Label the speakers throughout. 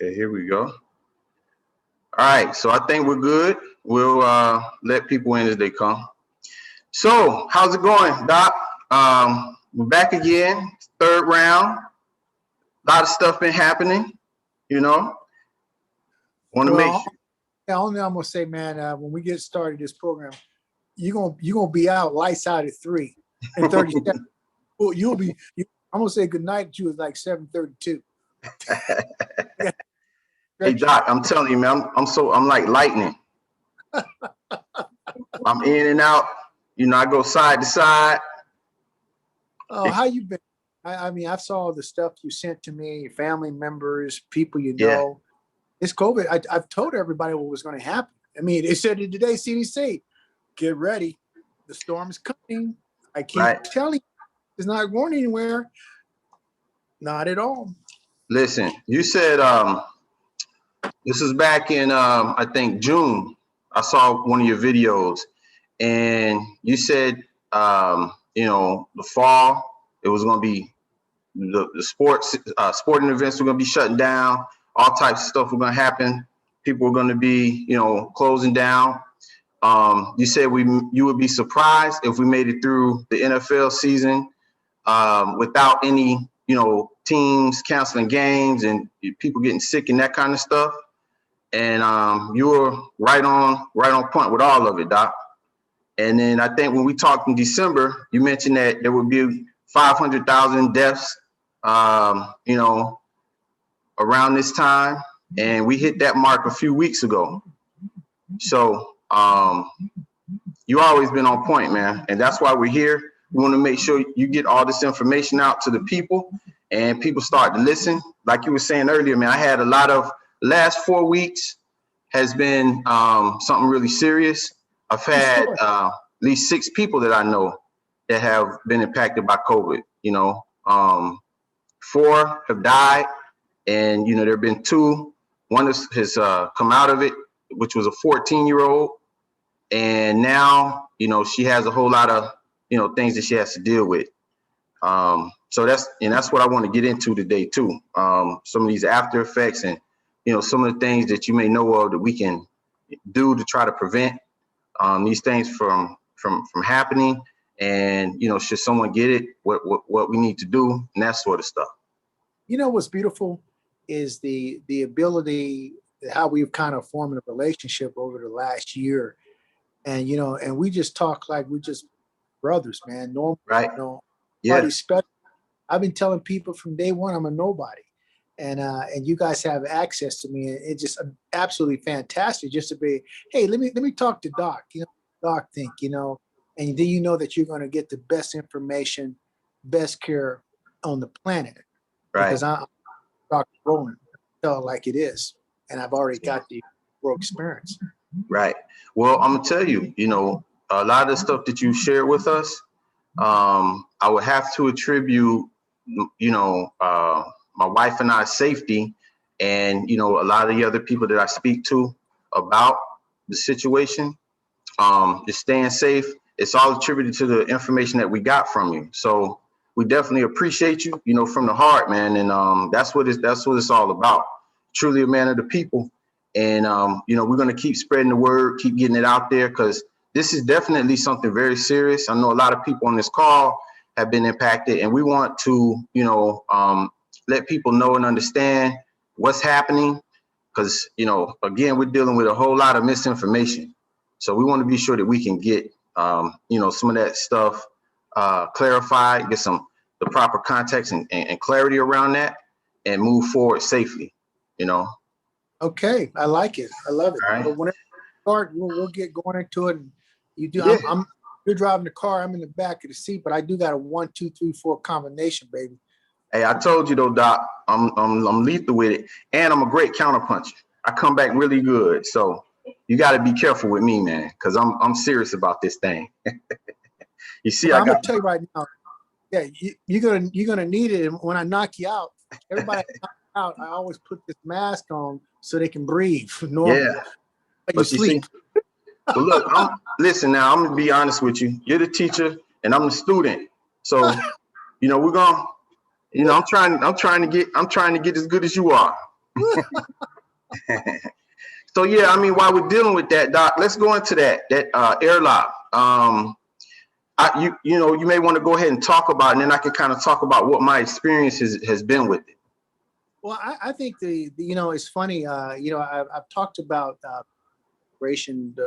Speaker 1: Okay, here we go. All right, so I think we're good. We'll let people in as they come. So, how's it going, Doc? We're back again, third round. A lot of stuff been happening, you know. Want to make
Speaker 2: Well, only I'm gonna say, man, when we get started this program, you're gonna be out lights out at 3 and 37. You'll be. I'm gonna say good night to you at like 7:32.
Speaker 1: Hey, Doc, I'm telling you, man, I'm like lightning. I'm in and out. You know, I go side to side.
Speaker 2: Oh, how you been? I mean, I saw the stuff you sent to me, your family members, people you
Speaker 1: Yeah.
Speaker 2: know. It's COVID. I've told everybody what was going to happen. I mean, it said it today, CDC, get ready. The storm is coming. I keep telling you, it's not going anywhere. Not at all.
Speaker 1: Listen, you said this is back in I think June. I saw one of your videos, and you said you know, the fall it was going to be the sporting events were going to be shutting down. All types of stuff were going to happen. People were going to be, you know, closing down. You said you would be surprised if we made it through the NFL season without any, you know, teams canceling games and people getting sick and that kind of stuff. And you were right on point with all of it, Doc. And then I think when we talked in December, you mentioned that there would be 500,000 deaths, you know, around this time. And we hit that mark a few weeks ago. So you always been on point, man. And that's why we're here. We want to make sure you get all this information out to the people and people start to listen. Like you were saying earlier, man, I had a lot of last 4 weeks has been something really serious. I've had at least 6 people that I know that have been impacted by COVID. You know, 4 have died, and you know there have been 2. One has come out of it, which was a 14-year-old, and now you know she has a whole lot of things that she has to deal with. So that's what I want to get into today too. Some of these after effects and some of the things that you may know of that we can do to try to prevent these things from happening, and should someone get it, what we need to do and that sort of stuff.
Speaker 2: You know what's beautiful is the ability, how we've kind of formed a relationship over the last year, and and we just talk like we're just brothers, man. Normal,
Speaker 1: right?
Speaker 2: Yeah. Special. I've been telling people from day one I'm a nobody, and you guys have access to me. It's just absolutely fantastic just to be, hey, let me talk to Doc. Doc think, and then that you're going to get the best information, best care on the planet,
Speaker 1: right?
Speaker 2: Because I'm Dr. Roland, tell it like it is, and I've already got the work experience.
Speaker 1: Right. Well, I'm gonna tell you, a lot of the stuff that you shared with us, I would have to attribute, my wife and I's safety, and a lot of the other people that I speak to about the situation, just staying safe. It's all attributed to the information that we got from you. So we definitely appreciate you, from the heart, man. And that's what it's all about. Truly a man of the people. And we're going to keep spreading the word, keep getting it out there, because this is definitely something very serious. I know a lot of people on this call have been impacted, and we want to, let people know and understand what's happening, because, again, we're dealing with a whole lot of misinformation. So we want to be sure that we can get, some of that stuff clarified, get the proper context and clarity around that, and move forward safely,
Speaker 2: Okay, I like it. I love it.
Speaker 1: All right.
Speaker 2: But whenever we start, we'll get going into it. And you do.
Speaker 1: Yeah.
Speaker 2: You're driving the car. I'm in the back of the seat, but I do got a 1, 2, 3, 4 combination, baby.
Speaker 1: Hey, I told you though, Doc. I'm lethal with it, and I'm a great counterpuncher. I come back really good. So you got to be careful with me, man, because I'm serious about this thing. You see,
Speaker 2: I'm gonna tell you right now. Yeah, you're gonna need it. And when I knock you out, everybody out. I always put this mask on so they can breathe normally.
Speaker 1: Yeah,
Speaker 2: You sleep.
Speaker 1: But look, listen now. I'm gonna be honest with you. You're the teacher, and I'm the student. So, we're gonna. I'm trying to get as good as you are. So yeah, I mean, while we're dealing with that, Doc, let's go into that airlock. You may want to go ahead and talk about it, and then I can kind of talk about what my experience has been with it.
Speaker 2: Well, I think it's funny. I've talked about the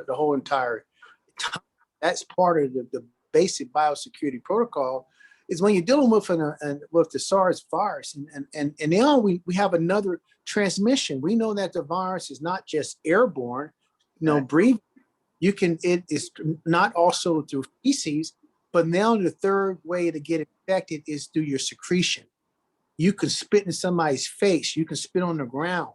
Speaker 2: whole entire time. That's part of the basic biosecurity protocol. Is when you're dealing with with the SARS virus, and now we have another transmission. We know that the virus is not just airborne.
Speaker 1: Right.
Speaker 2: Breathe. It is not also through feces, but now the third way to get infected is through your secretion. You can spit in somebody's face. You can spit on the ground.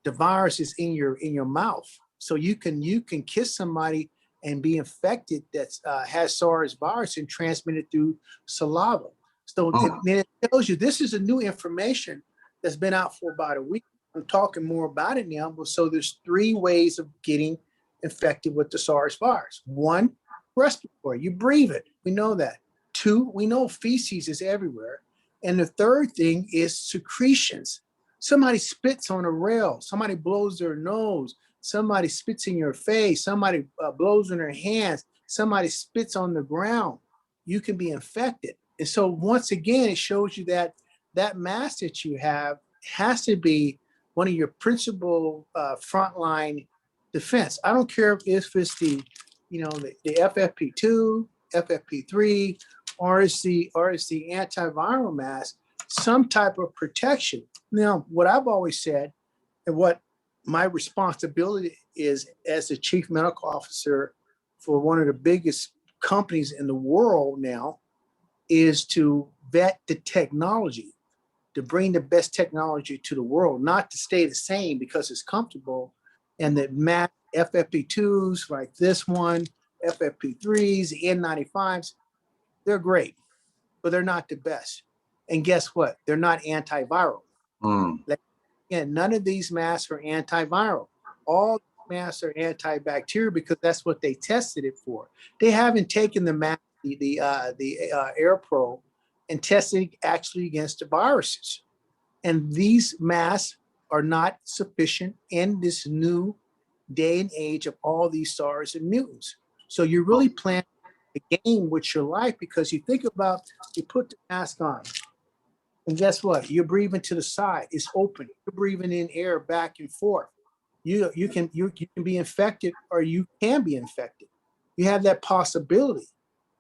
Speaker 2: The virus is in your mouth, so you can kiss somebody and be infected that has SARS virus and transmit it through saliva. So it tells you this is a new information that's been out for about a week. I'm talking more about it now. So there's 3 ways of getting infected with the SARS virus. 1, respiratory. You breathe it. We know that. 2, we know feces is everywhere. And the third thing is secretions. Somebody spits on a rail. Somebody blows their nose. Somebody spits in your face. Somebody blows in their hands. Somebody spits on the ground. You can be infected. And so once again, it shows you that that mask that you have has to be one of your principal frontline defense. I don't care if it's the FFP2, FFP3, or it's the antiviral mask, some type of protection. Now, what I've always said, and what my responsibility is as the chief medical officer for one of the biggest companies in the world now, is to vet the technology, to bring the best technology to the world, not to stay the same because it's comfortable. And the mask FFP2s like this one, FFP3s, the N95s, they're great, but they're not the best. And guess what? They're not antiviral. Again, none of these masks are antiviral. All masks are antibacterial because that's what they tested it for. They haven't taken the mask, the AirPro, and tested it actually against the viruses. And these masks are not sufficient in this new day and age of all these SARS and mutants. So you're really playing the game with your life, because you think about, you put the mask on, and guess what? You're breathing to the side. It's open. You're breathing in air back and forth. You can be infected, or you can be infected. You have that possibility.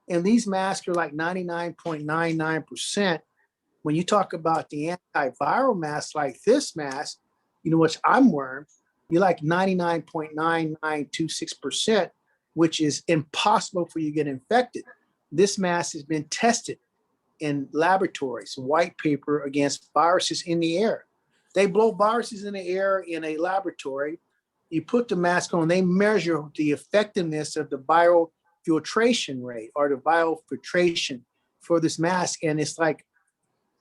Speaker 2: And these masks are like 99.99%. When you talk about the antiviral mask like this mask, which I'm wearing, you're like 99.9926%, which is impossible for you to get infected. This mask has been tested in laboratories, white paper against viruses in the air. They blow viruses in the air in a laboratory. You put the mask on, they measure the effectiveness of the viral filtration rate, or the viral filtration for this mask, and it's like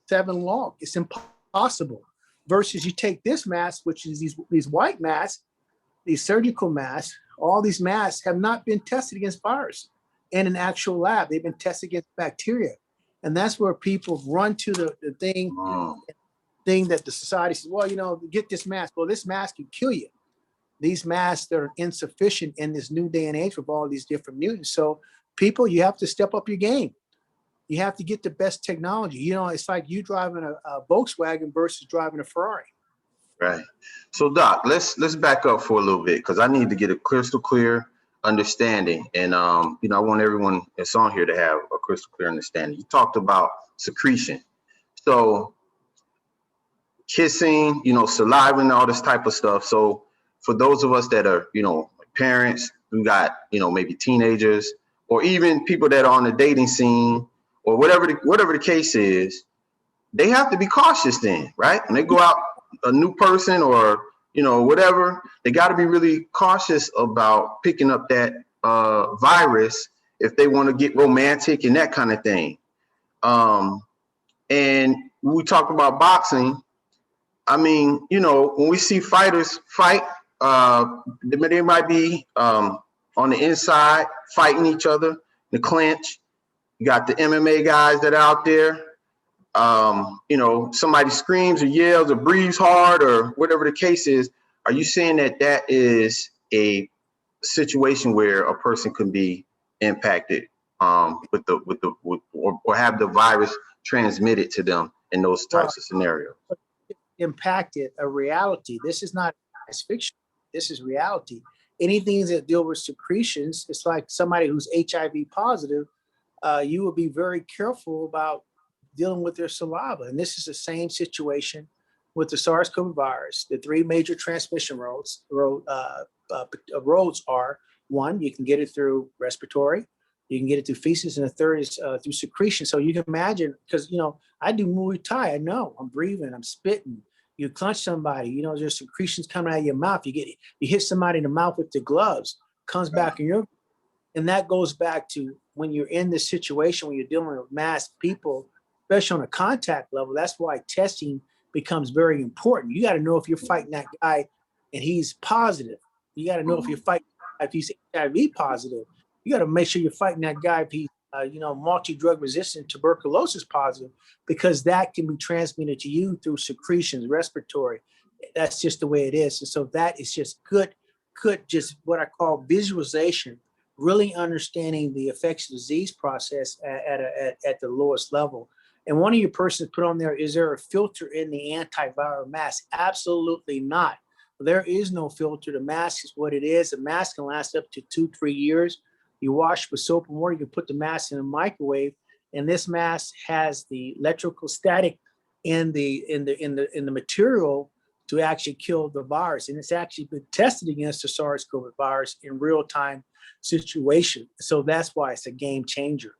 Speaker 2: 7 log. It's impossible. Versus you take this mask, which is these white masks, these surgical masks, all these masks have not been tested against virus in an actual lab. They've been tested against bacteria. And that's where people run to the thing that the society says, well, get this mask. Well, this mask can kill you. These masks are insufficient in this new day and age with all these different mutants. So people, you have to step up your game. You have to get the best technology. It's like you driving a Volkswagen versus driving a Ferrari.
Speaker 1: Right. So Doc, let's back up for a little bit, because I need to get a crystal clear understanding. And I want everyone that's on here to have a crystal clear understanding. You talked about secretion. So kissing, saliva and all this type of stuff. So for those of us that are, parents who got, maybe teenagers, or even people that are on the dating scene, or whatever the case is, they have to be cautious then, right? When they go out, a new person, or whatever, they got to be really cautious about picking up that virus if they want to get romantic and that kind of thing. And when we talk about boxing, I mean, when we see fighters fight, they might be on the inside fighting each other, the clinch. You got the MMA guys that are out there. you know, somebody screams or yells or breathes hard or whatever the case is, are you saying that that is a situation where a person can be impacted or have the virus transmitted to them in those
Speaker 2: Well,
Speaker 1: types of scenarios?
Speaker 2: impacted a reality. This is not science fiction. This is reality. Anything that deal with secretions, it's like somebody who's HIV positive. You will be very careful about dealing with their saliva, and this is the same situation with the SARS-CoV virus. The three major transmission roads are: one, you can get it through respiratory, you can get it through feces, and the third is through secretion. So you can imagine, because I do Muay Thai. I know I'm breathing, I'm spitting. You clench somebody, there's secretions coming out of your mouth. You hit somebody in the mouth with the gloves, comes back in your, and that goes back to when you're in this situation when you're dealing with masked people, especially on a contact level. That's why testing becomes very important. You got to know if you're fighting that guy and he's positive. You got to know if you're fighting if he's HIV positive. You got to make sure you're fighting that guy if he's multi-drug resistant tuberculosis positive, because that can be transmitted to you through secretions, respiratory. That's just the way it is. And so that is just good, just what I call visualization, really understanding the infectious disease process at the lowest level. And one of your persons put on there, is there a filter in the antiviral mask? Absolutely not. There is no filter. The mask is what it is. The mask can last up to 2-3 years. You wash with soap and water, you can put the mask in a microwave, and this mask has the electrical static in the material to actually kill the virus. And it's actually been tested against the SARS-CoV virus in real-time situation. So that's why it's a game changer.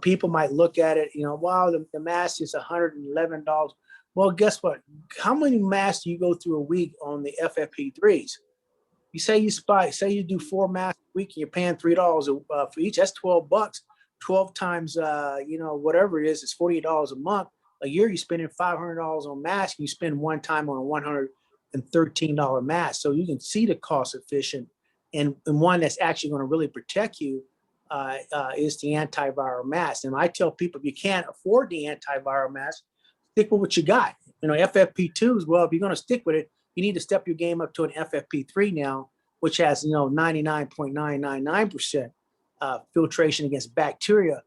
Speaker 2: People might look at it, wow, the mask is $111. Well, guess what? How many masks do you go through a week on the FFP3s? You say you do 4 masks a week and you're paying $3 for each. That's $12. 12 times, whatever it is, it's $48 a month. A year, you're spending $500 on masks. You spend one time on a $113 mask. So you can see the cost efficient, and one that's actually going to really protect you is the antiviral mask. And I tell people, if you can't afford the antiviral mask, stick with what you got. FFP2s, well, if you're going to stick with it, you need to step your game up to an FFP3 now, which has 99.999% filtration against bacteria,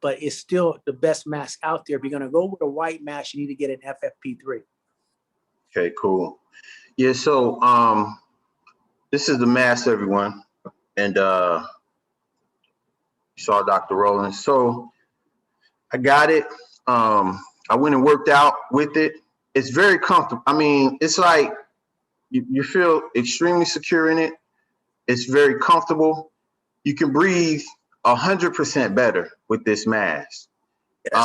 Speaker 2: but it's still the best mask out there. If you're going to go with a white mask, you need to get an FFP3.
Speaker 1: Okay, cool. Yeah, so this is the mask, everyone, and you saw Dr. Rowland. So I got it. I went and worked out with it. It's very comfortable. I mean, it's like you feel extremely secure in it. It's very comfortable. You can breathe 100% better with this mask.
Speaker 2: Yes.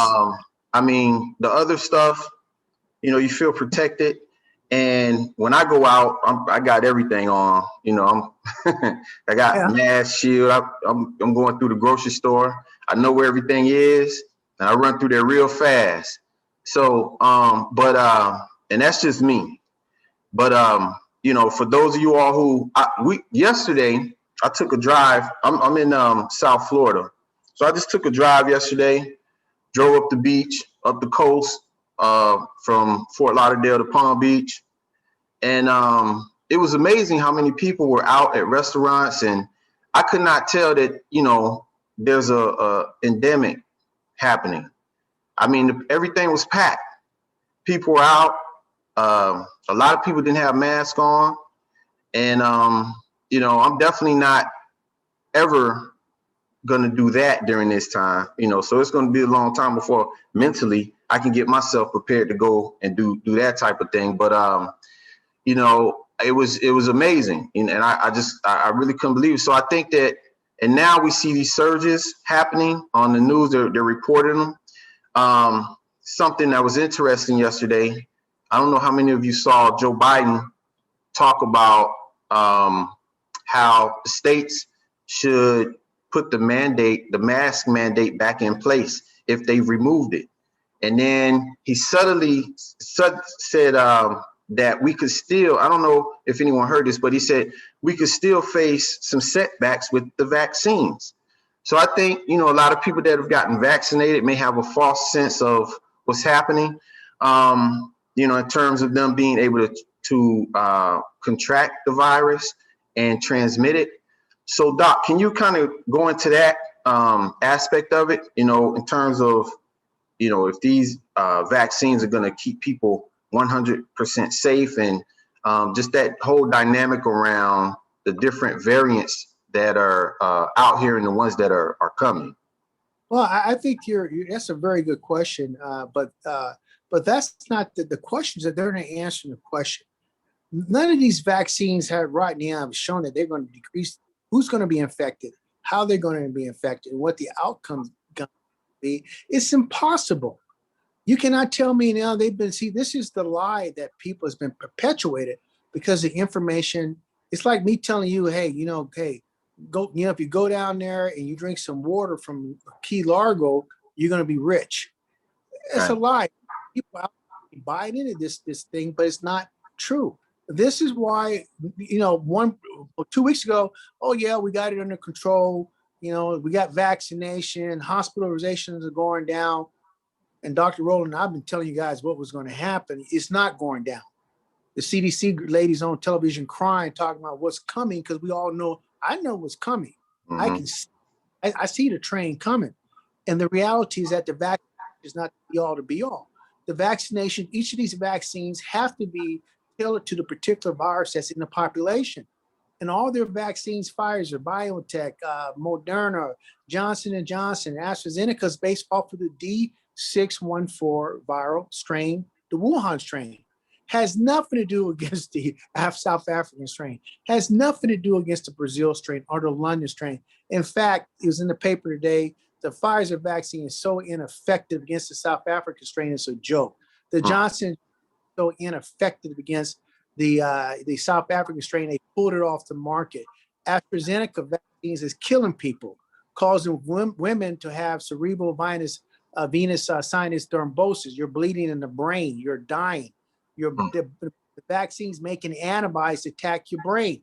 Speaker 1: I mean, the other stuff, you feel protected. And when I go out, I got everything on. I got mask, shield. I'm going through the grocery store. I know where everything is, and I run through there real fast. So, and that's just me. But for those of you all who yesterday I took a drive. I'm in South Florida, so I just took a drive yesterday. Drove up the beach, up the coast, from Fort Lauderdale to Palm Beach, and it was amazing how many people were out at restaurants, and I could not tell that there's a endemic happening. I mean, everything was packed. People were out. A lot of people didn't have masks on, and I'm definitely not ever gonna do that during this time. So it's gonna be a long time before mentally I can get myself prepared to go and do that type of thing. But it was amazing, and I really couldn't believe it. So I think that, and now we see these surges happening on the news. They're reporting them. Something that was interesting yesterday, I don't know how many of you saw Joe Biden talk about how states should put the mask mandate back in place if they removed it. And then he subtly said that we could still, I don't know if anyone heard this, but he said we could still face some setbacks with the vaccines. So I think, a lot of people that have gotten vaccinated may have a false sense of what's happening, you know, in terms of them being able to contract the virus and transmit it. So, Doc, can you kind of go into that aspect of it, you know, in terms of, you know, if these vaccines are going to keep people 100% safe, and just that whole dynamic around the different variants that are out here and the ones that are coming?
Speaker 2: Well, I think that's a very good question, but that's not the questions that they're not answering the question. None of these vaccines have right now have shown that they're going to decrease who's going to be infected, how they're going to be infected, and what the outcome's going to be. It's impossible. You cannot tell me now this is the lie that people has been perpetuated because the information, it's like me telling you, hey, go, if you go down there and you drink some water from Key Largo, you're going to be rich. It's a lie. People out buying into this thing, but it's not true. This is why, 1 or 2 weeks ago, oh yeah, we got it under control. We got vaccination, hospitalizations are going down. And Dr. Rowland, I've been telling you guys what was going to happen. It's not going down. The CDC ladies on television crying, talking about what's coming, because we all know, I know what's coming. I see the train coming. And the reality is that the vaccine is not the be all to be all. The vaccination, each of these vaccines have to be tailored to the particular virus that's in the population. And all their vaccines, Pfizer, BioNTech, Moderna, Johnson & Johnson, AstraZeneca, is based off of the D614 viral strain, the Wuhan strain. Has nothing to do against the South African strain, has nothing to do against the Brazil strain or the London strain. In fact, it was in the paper today, the Pfizer vaccine is so ineffective against the South African strain, it's a joke. The Johnson so ineffective against the South African strain, they pulled it off the market. AstraZeneca vaccines is killing people, causing women to have cerebral venous sinus thrombosis. You're bleeding in the brain, you're dying. The vaccine's making antibodies to attack your brain.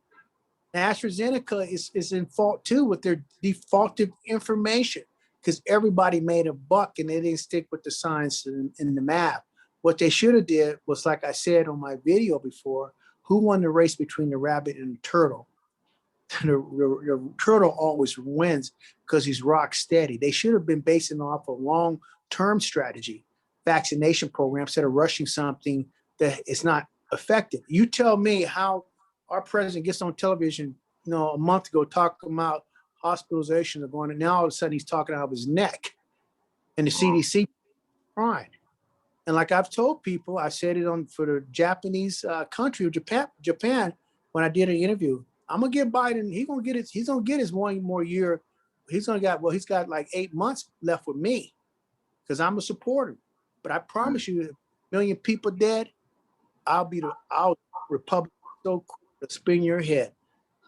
Speaker 2: AstraZeneca is in fault too with their defaulted information, because everybody made a buck and they didn't stick with the science and the math. What they should have did was, like I said on my video before, who won the race between the rabbit and the turtle? The turtle always wins because he's rock steady. They should have been basing off a long-term strategy, vaccination program, instead of rushing something that is not effective. You tell me how our president gets on television, a month ago talking about hospitalizations are going, and now all of a sudden he's talking out of his neck, and the CDC crying. And like I've told people, I said it for the Japanese country of Japan when I did an interview. I'm gonna give Biden. He's gonna get his 1 more year. He's got like 8 months left with me, because I'm a supporter. But I promise you, 1 million people dead, I'll Republican so quick to spin your head,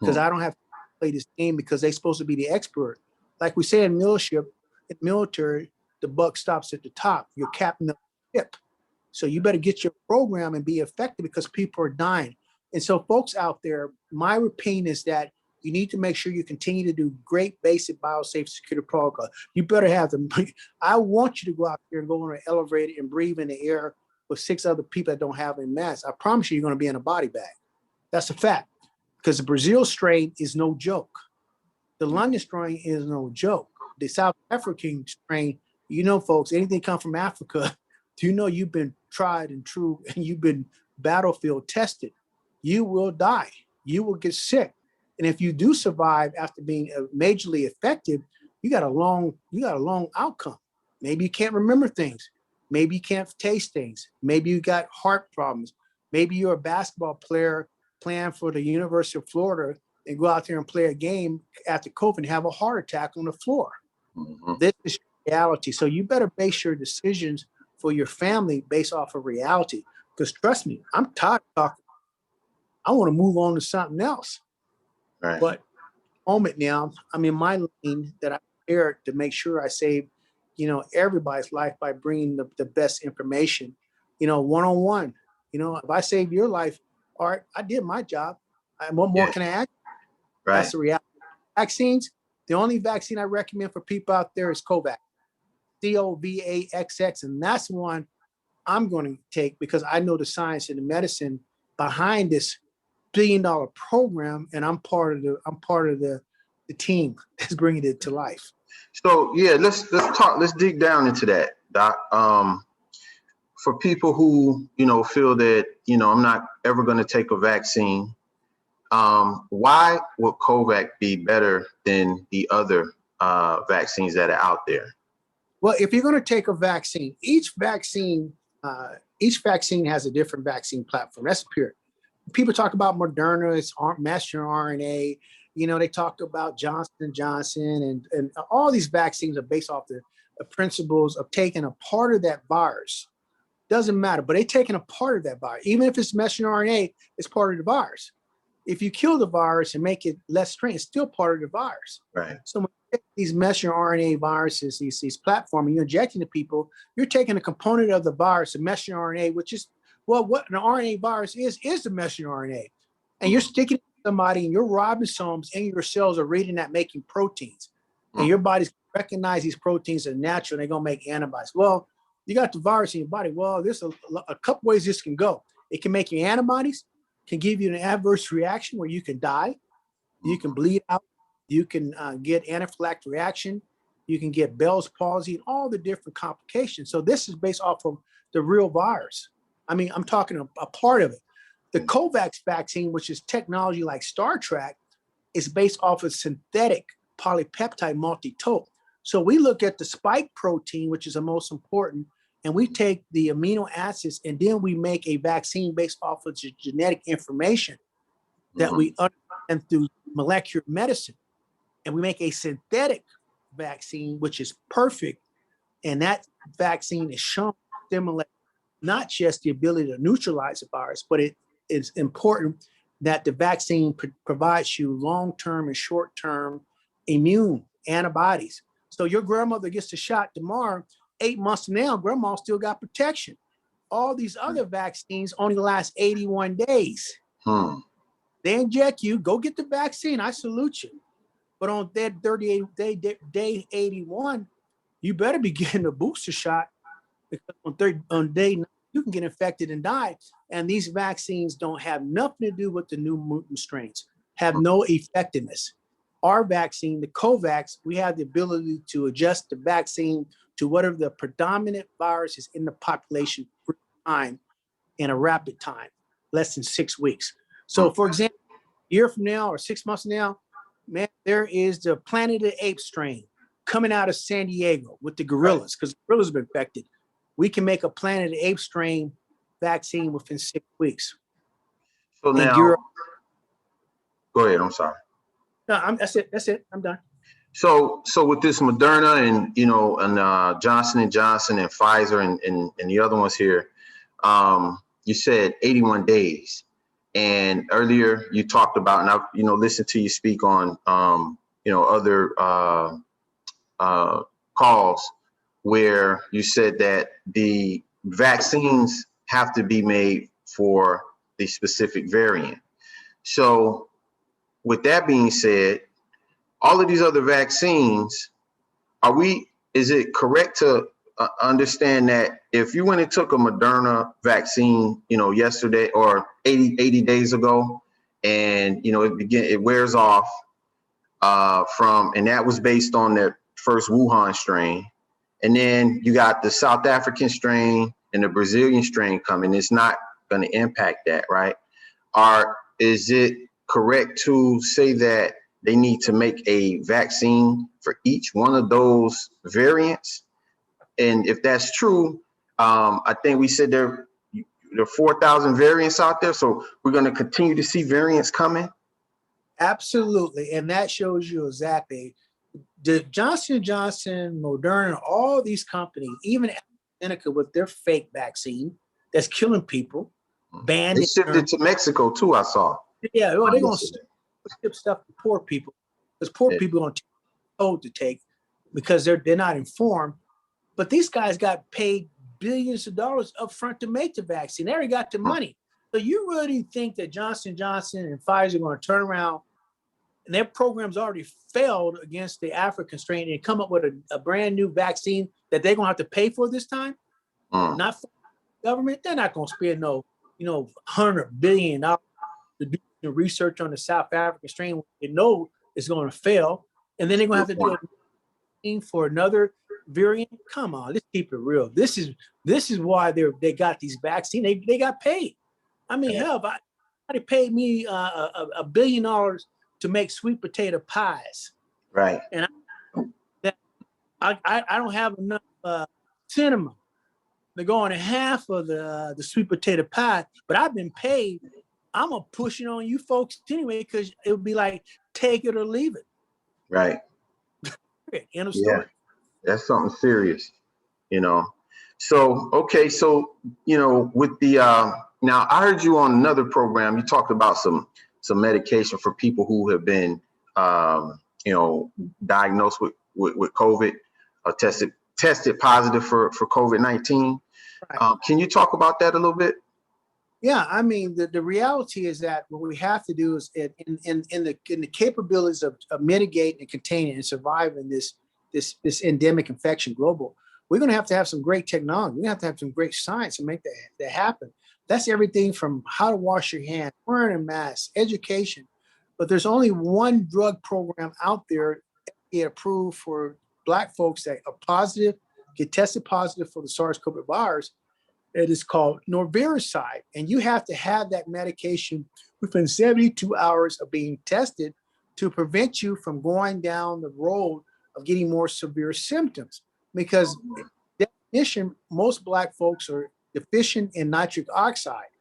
Speaker 2: because I don't have to play this game, because they're supposed to be the expert. Like we say in military, the buck stops at the top. You're captain of the ship. So you better get your program and be effective, because people are dying. And so folks out there, my opinion is that you need to make sure you continue to do great basic biosafety security protocol. You better have them. I want you to go out there and go on an elevator and breathe in the air with 6 other people that don't have a mask. I promise you, you're going to be in a body bag. That's a fact, because the Brazil strain is no joke. The London strain is no joke. The South African strain, folks, anything come from Africa, you've been tried and true, and you've been battlefield tested. You will die. You will get sick. And if you do survive after being majorly effective, you got a long outcome. Maybe you can't remember things. Maybe you can't taste things. Maybe you got heart problems. Maybe you're a basketball player playing for the University of Florida and go out there and play a game after COVID and have a heart attack on the floor. This is reality. So you better base your decisions for your family based off of reality. Because trust me, I'm tired of talking. I want to move on to something else.
Speaker 1: Right.
Speaker 2: But moment now, I'm in my lane that I prepared to make sure I save, everybody's life by bringing the best information, one-on-one. If I save your life, all right, I did my job. What more can I add?
Speaker 1: Right.
Speaker 2: That's the reality. Vaccines, the only vaccine I recommend for people out there is COVAX, COVAXX, and that's one I'm going to take because I know the science and the medicine behind this billion-dollar program, and I'm part of the team that's bringing it to life.
Speaker 1: So yeah, let's dig down into that, Doc. For people who, feel that, I'm not ever going to take a vaccine, why would COVAX be better than the other vaccines that are out there?
Speaker 2: Well, if you're going to take a vaccine, each vaccine has a different vaccine platform. That's pure. People talk about Moderna, it's messenger RNA. They talk about Johnson & Johnson, and all these vaccines are based off the principles of taking a part of that virus. Doesn't matter, but they're taking a part of that virus. Even if it's messenger RNA, it's part of the virus. If you kill the virus and make it less strange, it's still part of the virus.
Speaker 1: Right.
Speaker 2: So when you take these messenger RNA viruses, these platforms, and you're injecting the people, you're taking a component of the virus, the messenger RNA, which is, well, what an RNA virus is the messenger RNA. And you're sticking it to somebody, and your ribosomes in your cells are reading that, making proteins. And your body's recognize these proteins are natural, and they're going to make antibodies. Well, you got the virus in your body. Well, there's a couple ways this can go. It can make you antibodies, can give you an adverse reaction where you can die, you can bleed out, you can get anaphylactic reaction, you can get Bell's palsy, and all the different complications. So this is based off of the real virus. I mean, I'm talking a part of it. The COVAX vaccine, which is technology like Star Trek, is based off of synthetic polypeptide multitope. So we look at the spike protein, which is the most important, and we take the amino acids, and then we make a vaccine based off of the genetic information that we understand through molecular medicine. And we make a synthetic vaccine, which is perfect. And that vaccine is shown to stimulate not just the ability to neutralize the virus, but it is important that the vaccine provides you long-term and short-term immune antibodies. So your grandmother gets the shot tomorrow, 8 months from now, grandma still got protection. All these other vaccines only last 81 days. They inject you, go get the vaccine, I salute you. But on that 38 day 81, you better be getting a booster shot, because on day 9, you can get infected and die. And these vaccines don't have nothing to do with the new mutant strains, have no effectiveness. Our vaccine, the COVAX, we have the ability to adjust the vaccine to whatever the predominant virus is in the population for time, in a rapid time, less than 6 weeks. So for example, a year from now or 6 months from now, man, there is the Planet of the Apes strain coming out of San Diego with the gorillas, because gorillas have been infected. We can make a Planet of the Apes strain vaccine within 6 weeks.
Speaker 1: So now, go ahead. I'm sorry.
Speaker 2: No, that's it. I'm done.
Speaker 1: So with this Moderna and Johnson & Johnson and Pfizer and the other ones here, you said 81 days. And earlier you talked about, and I've listened to you speak on other calls where you said that the vaccines have to be made for the specific variant. So with that being said, all of these other vaccines, is it correct to understand that if you went and took a Moderna vaccine, yesterday or 80 days ago, and, it wears off and that was based on the first Wuhan strain. And then you got the South African strain and the Brazilian strain coming, it's not going to impact that, right? Is it correct to say that they need to make a vaccine for each one of those variants? And if that's true, I think we said there are 4,000 variants out there. So we're going to continue to see variants coming?
Speaker 2: Absolutely. And that shows you exactly the Johnson & Johnson, Moderna, all these companies, even AstraZeneca with their fake vaccine that's killing people, banned.
Speaker 1: They shipped it to Mexico too, I saw.
Speaker 2: Yeah, well, they're going to ship stuff to poor people, because poor people aren't told to take, because they're not informed. But these guys got paid billions of dollars up front to make the vaccine. They already got the money. So you really think that Johnson & Johnson and Pfizer are going to turn around, and their programs already failed against the African strain, and come up with a brand new vaccine that they're going to have to pay for this time? Not for. government, they're not going to spend no, $100 billion to do the research on the South African strain. They know it's going to fail, and then they're going to have to do it for another variant. Come on, let's keep it real. This is why they got these vaccines. They got paid. I mean, hell, if they paid me $1 billion to make sweet potato pies,
Speaker 1: Right.
Speaker 2: and I don't have enough cinnamon to go on half of the sweet potato pie, but I've been paid. I'm gonna push it on you folks anyway, because it would be like take it or leave it.
Speaker 1: Right.
Speaker 2: End of story.
Speaker 1: That's something serious, So, okay, so with the now I heard you on another program. You talked about some medication for people who have been diagnosed with COVID, or tested positive for COVID-19.
Speaker 2: Right.
Speaker 1: Can you talk about that a little bit?
Speaker 2: Yeah, I mean, the reality is that what we have to do is in the capabilities of mitigating and containing and surviving this endemic infection global, we're going to have some great technology. We have to have some great science to make that happen. That's everything from how to wash your hands, wearing a mask, education. But there's only one drug program out there FDA approved for Black folks that are positive, get tested positive for the SARS-CoV virus. It is called Norviricide, and you have to have that medication within 72 hours of being tested to prevent you from going down the road of getting more severe symptoms. Because definition, most Black folks are deficient in nitric oxide,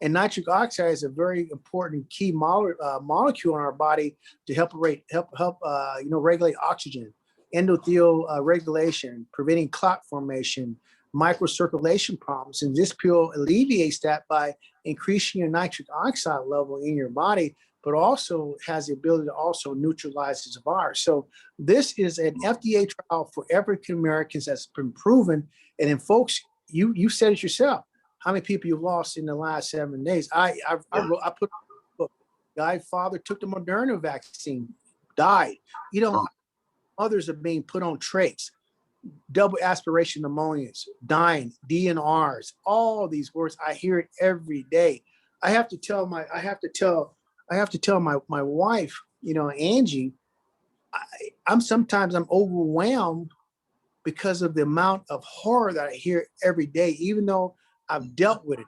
Speaker 2: and nitric oxide is a very important key molecule in our body to help regulate oxygen, endothelial regulation, preventing clot formation, microcirculation problems. And this pill alleviates that by increasing your nitric oxide level in your body, but also has the ability to also neutralize this virus. So this is an FDA trial for African Americans that's been proven. And then folks, you said it yourself, how many people you've lost in the last 7 days. I put a book. Guy's father took the Moderna vaccine, died. Others are being put on trachs, double aspiration pneumonias, dying, DNRs, all these words. I hear it every day. I have to tell my wife, Angie, I'm overwhelmed because of the amount of horror that I hear every day, even though I've dealt with it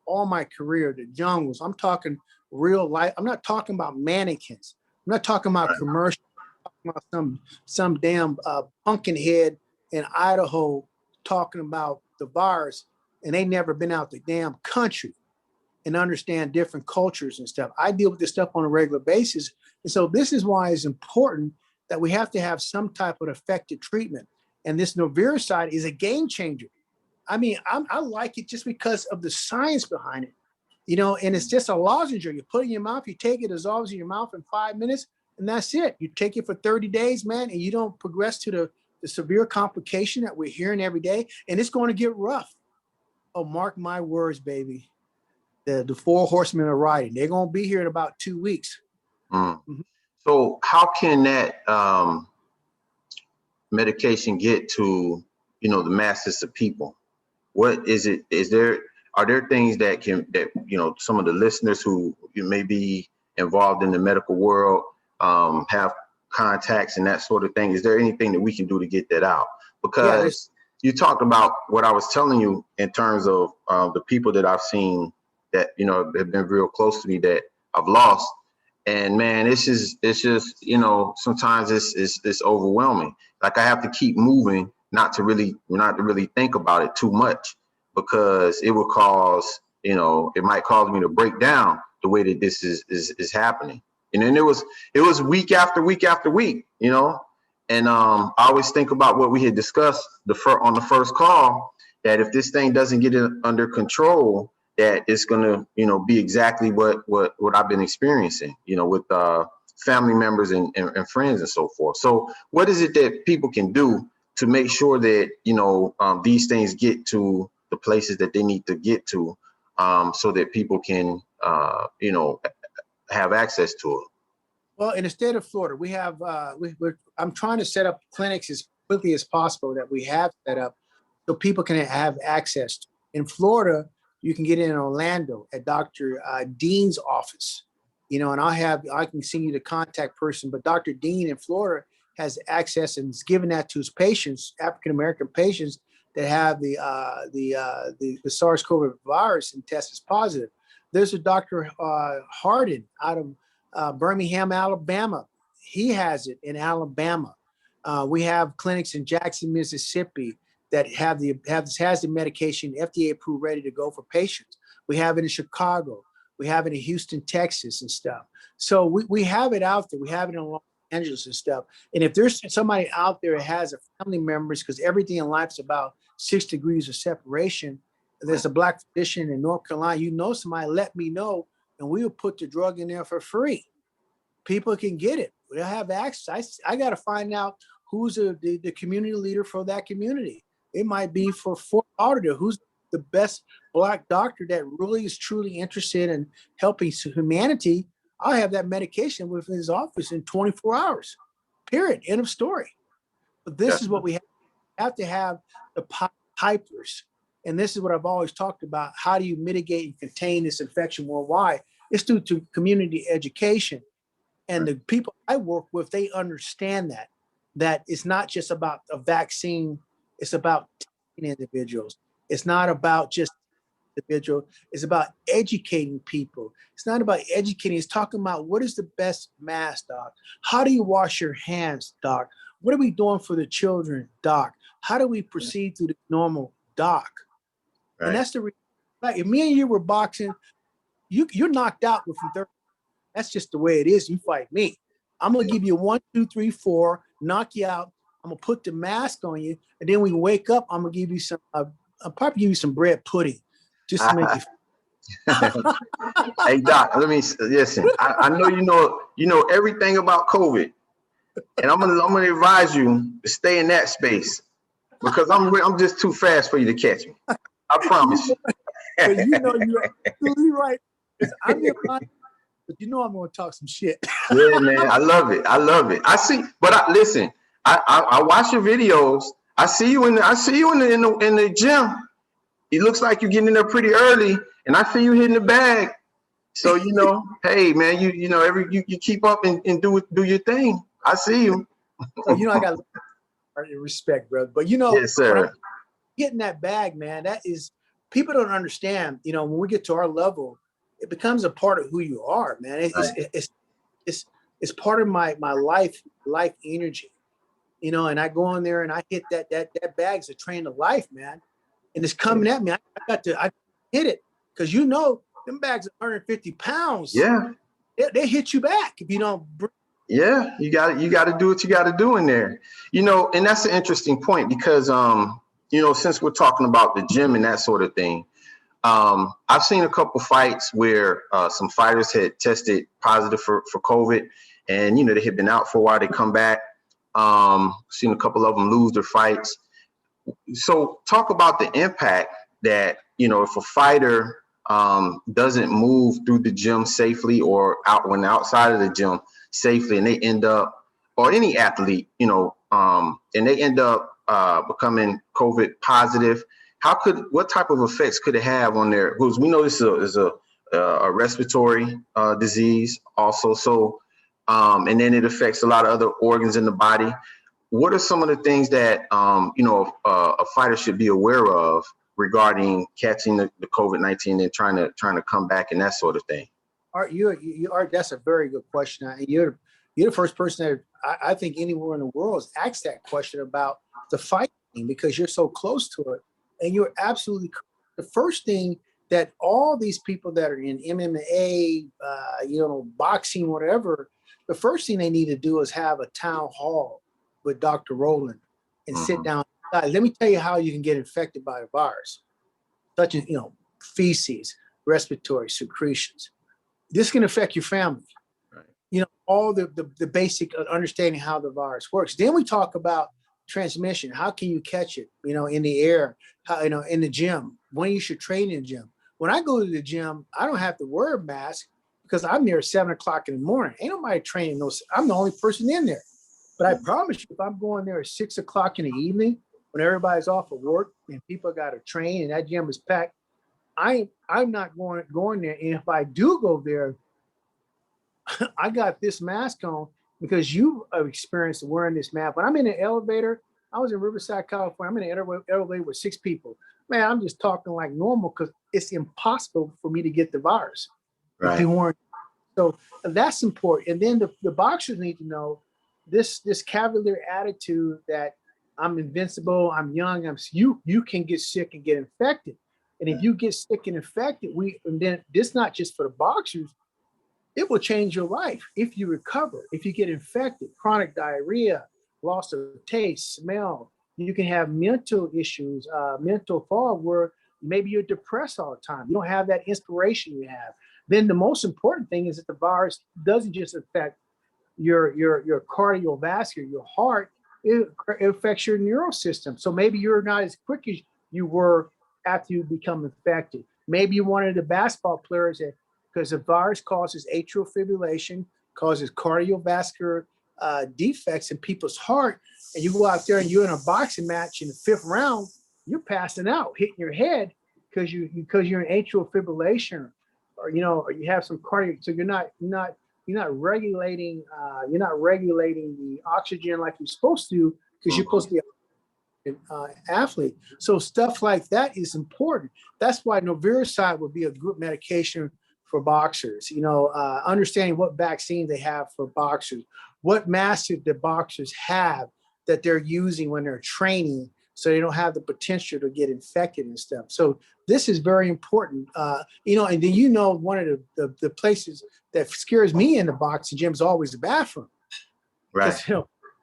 Speaker 2: all my career, the jungles. I'm talking real life. I'm not talking about mannequins. I'm not talking about commercials. I'm talking about some damn pumpkin head in Idaho talking about the virus, and they never been out the damn country and understand different cultures and stuff. I deal with this stuff on a regular basis. And so this is why it's important that we have to have some type of effective treatment. And this Norviricide is a game changer. I mean, I like it just because of the science behind it, and it's just a lozenge. You put it in your mouth, you take it, dissolves in your mouth in 5 minutes, and that's it. You take it for 30 days, man, and you don't progress to the severe complication that we're hearing every day, and it's going to get rough. Oh, mark my words, baby. The 4 horsemen are riding. They're going to be here in about 2 weeks.
Speaker 1: Mm-hmm. So how can that medication get to, the masses of people? What is it? Are there things that some of the listeners who may be involved in the medical world have contacts and that sort of thing? Is there anything that we can do to get that out? Because you talked about what I was telling you in terms of the people that I've seen that, have been real close to me that I've lost. And man, it's just, sometimes it's overwhelming. Like I have to keep moving, not to really think about it too much, because it will cause, it might cause me to break down the way that this is happening. And then it was week after week after week, and I always think about what we had discussed on the first call, that if this thing doesn't get it under control, that it's going to, be exactly what I've been experiencing, with family members and friends and so forth. So what is it that people can do to make sure that, these things get to the places that they need to get to, so that people can, have access to it?
Speaker 2: Well, in the state of Florida, we have, I'm trying to set up clinics as quickly as possible that we have set up so people can have access to. In Florida, you can get in Orlando at Dr. Dean's office, and I can send you the contact person, but Dr. Dean in Florida has access and is giving that to his patients, African-American patients that have the SARS-CoV virus and test is positive. There's a Dr. Harden out of Birmingham, Alabama. He has it in Alabama. We have clinics in Jackson, Mississippi that has the medication FDA approved, ready to go for patients. We have it in Chicago. We have it in Houston, Texas and stuff. So we have it out there. We have it in Los Angeles and stuff. And if there's somebody out there that has a family members, because everything in life's about 6 degrees of separation, there's a Black physician in North Carolina, somebody, let me know, and we will put the drug in there for free. People can get it. They'll have access. I got to find out who's the community leader for that community. It might be for Fort Lauderdale, who's the best Black doctor that really is truly interested in helping humanity. I'll have that medication within his office in 24 hours, period, end of story. But this is what we have to have the pipers. And this is what I've always talked about. How do you mitigate and contain this infection worldwide? It's due to community education. And the people I work with, they understand that it's not just about a vaccine. It's about individuals. It's not about just individual. It's about educating people. It's not about educating. It's talking about what is the best mask, doc? How do you wash your hands, doc? What are we doing for the children, doc? How do we proceed through the normal, doc? Right. And that's the reason. Like, if me and you were boxing, you're knocked out within 30. That's just the way it is. You fight me. I'm gonna give you 1, 2, 3, 4, knock you out. I'm gonna put the mask on you, and then when you wake up, I'm gonna give you some. I'll probably give you some bread pudding, just to make you.
Speaker 1: Hey doc, let me listen. I know you know everything about COVID, and I'm gonna advise you to stay in that space because I'm just too fast for you to catch me. I promise you.
Speaker 2: But you're absolutely right. I'm your mind, but I'm gonna talk some shit.
Speaker 1: Yeah, man, I love it. I see, but listen. I watch your videos. I see you in the gym. It looks like you're getting in there pretty early, and I see you hitting the bag. So hey man, you keep up and do your thing. I see you.
Speaker 2: So, I got respect, brother. But
Speaker 1: yes, sir.
Speaker 2: Getting that bag, man, that is, people don't understand. When we get to our level, it becomes a part of who you are, man. It's part of my life energy. And I go in there and I hit that bag's a train of life, man. And it's coming at me. I hit it because them bags are 150 pounds.
Speaker 1: Yeah,
Speaker 2: they hit you back if you don't.
Speaker 1: Yeah, you got to do what you got to do in there. And that's an interesting point because since we're talking about the gym and that sort of thing, I've seen a couple fights where some fighters had tested positive for COVID, and they had been out for a while. They come back. Seen a couple of them lose their fights. So talk about the impact that, if a fighter doesn't move through the gym safely or when outside of the gym safely, and they end up, or any athlete, and they end up becoming COVID positive, what type of effects could it have on their, because we know this is a respiratory disease also. So, and then it affects a lot of other organs in the body. What are some of the things that, a fighter should be aware of regarding catching the COVID-19 and trying to come back and that sort of thing?
Speaker 2: Art, that's a very good question. You're the first person that I think anywhere in the world has asked that question about the fighting, because you're so close to it. And you're absolutely correct. The first thing that all these people that are in MMA, boxing, whatever, the first thing they need to do is have a town hall with Dr. Rowland and sit down. Let me tell you how you can get infected by a virus, such as, feces, respiratory secretions. This can affect your family. Right. All the basic understanding how the virus works. Then we talk about transmission. How can you catch it, in the air, in the gym, when you should train in the gym. When I go to the gym, I don't have to wear a mask because I'm there at 7 o'clock in the morning. Ain't nobody training I'm the only person in there. But I promise you, if I'm going there at 6 o'clock in the evening, when everybody's off of work and people got to train and that gym is packed, I'm not going there. And if I do go there, I got this mask on because you have experienced wearing this mask. When I'm in an elevator, I was in Riverside, California. I'm in an elevator with 6 people. Man, I'm just talking like normal because it's impossible for me to get the virus. If you weren't. So that's important. And then the boxers need to know this cavalier attitude that I'm invincible, I'm young, you can get sick and get infected. And if you get sick and infected, and then this not just for the boxers, it will change your life if you recover. If you get infected, chronic diarrhea, loss of taste, smell, you can have mental issues, mental fog where maybe you're depressed all the time. You don't have that inspiration you have. Then the most important thing is that the virus doesn't just affect your cardiovascular, your heart, it affects your neural system. So maybe you're not as quick as you were after you become infected. Maybe you're one of the basketball players that, because the virus causes atrial fibrillation, causes cardiovascular defects in people's heart, and you go out there and you're in a boxing match in the 5th round, you're passing out, hitting your head because you're in atrial fibrillation, or or you have some cardiac. So you're not regulating the oxygen like you're supposed to, because you're supposed to be an athlete. So stuff like that is important. That's why Noviricide would be a good medication for boxers. Understanding what vaccine they have for boxers, what masks the boxers have that they're using when they're training, so they don't have the potential to get infected and stuff. So this is very important. And then one of the places that scares me in the boxing gym is always the bathroom.
Speaker 1: Right.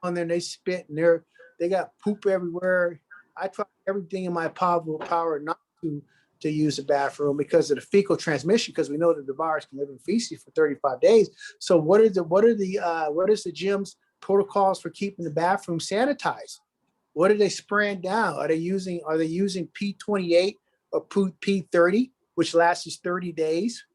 Speaker 2: On there they spit and they got poop everywhere. I try everything in my power not to use the bathroom because of the fecal transmission, because we know that the virus can live in feces for 35 days. So what is the gym's protocols for keeping the bathroom sanitized? What are they spraying down? Are they using P28 or P30, which lasts 30 days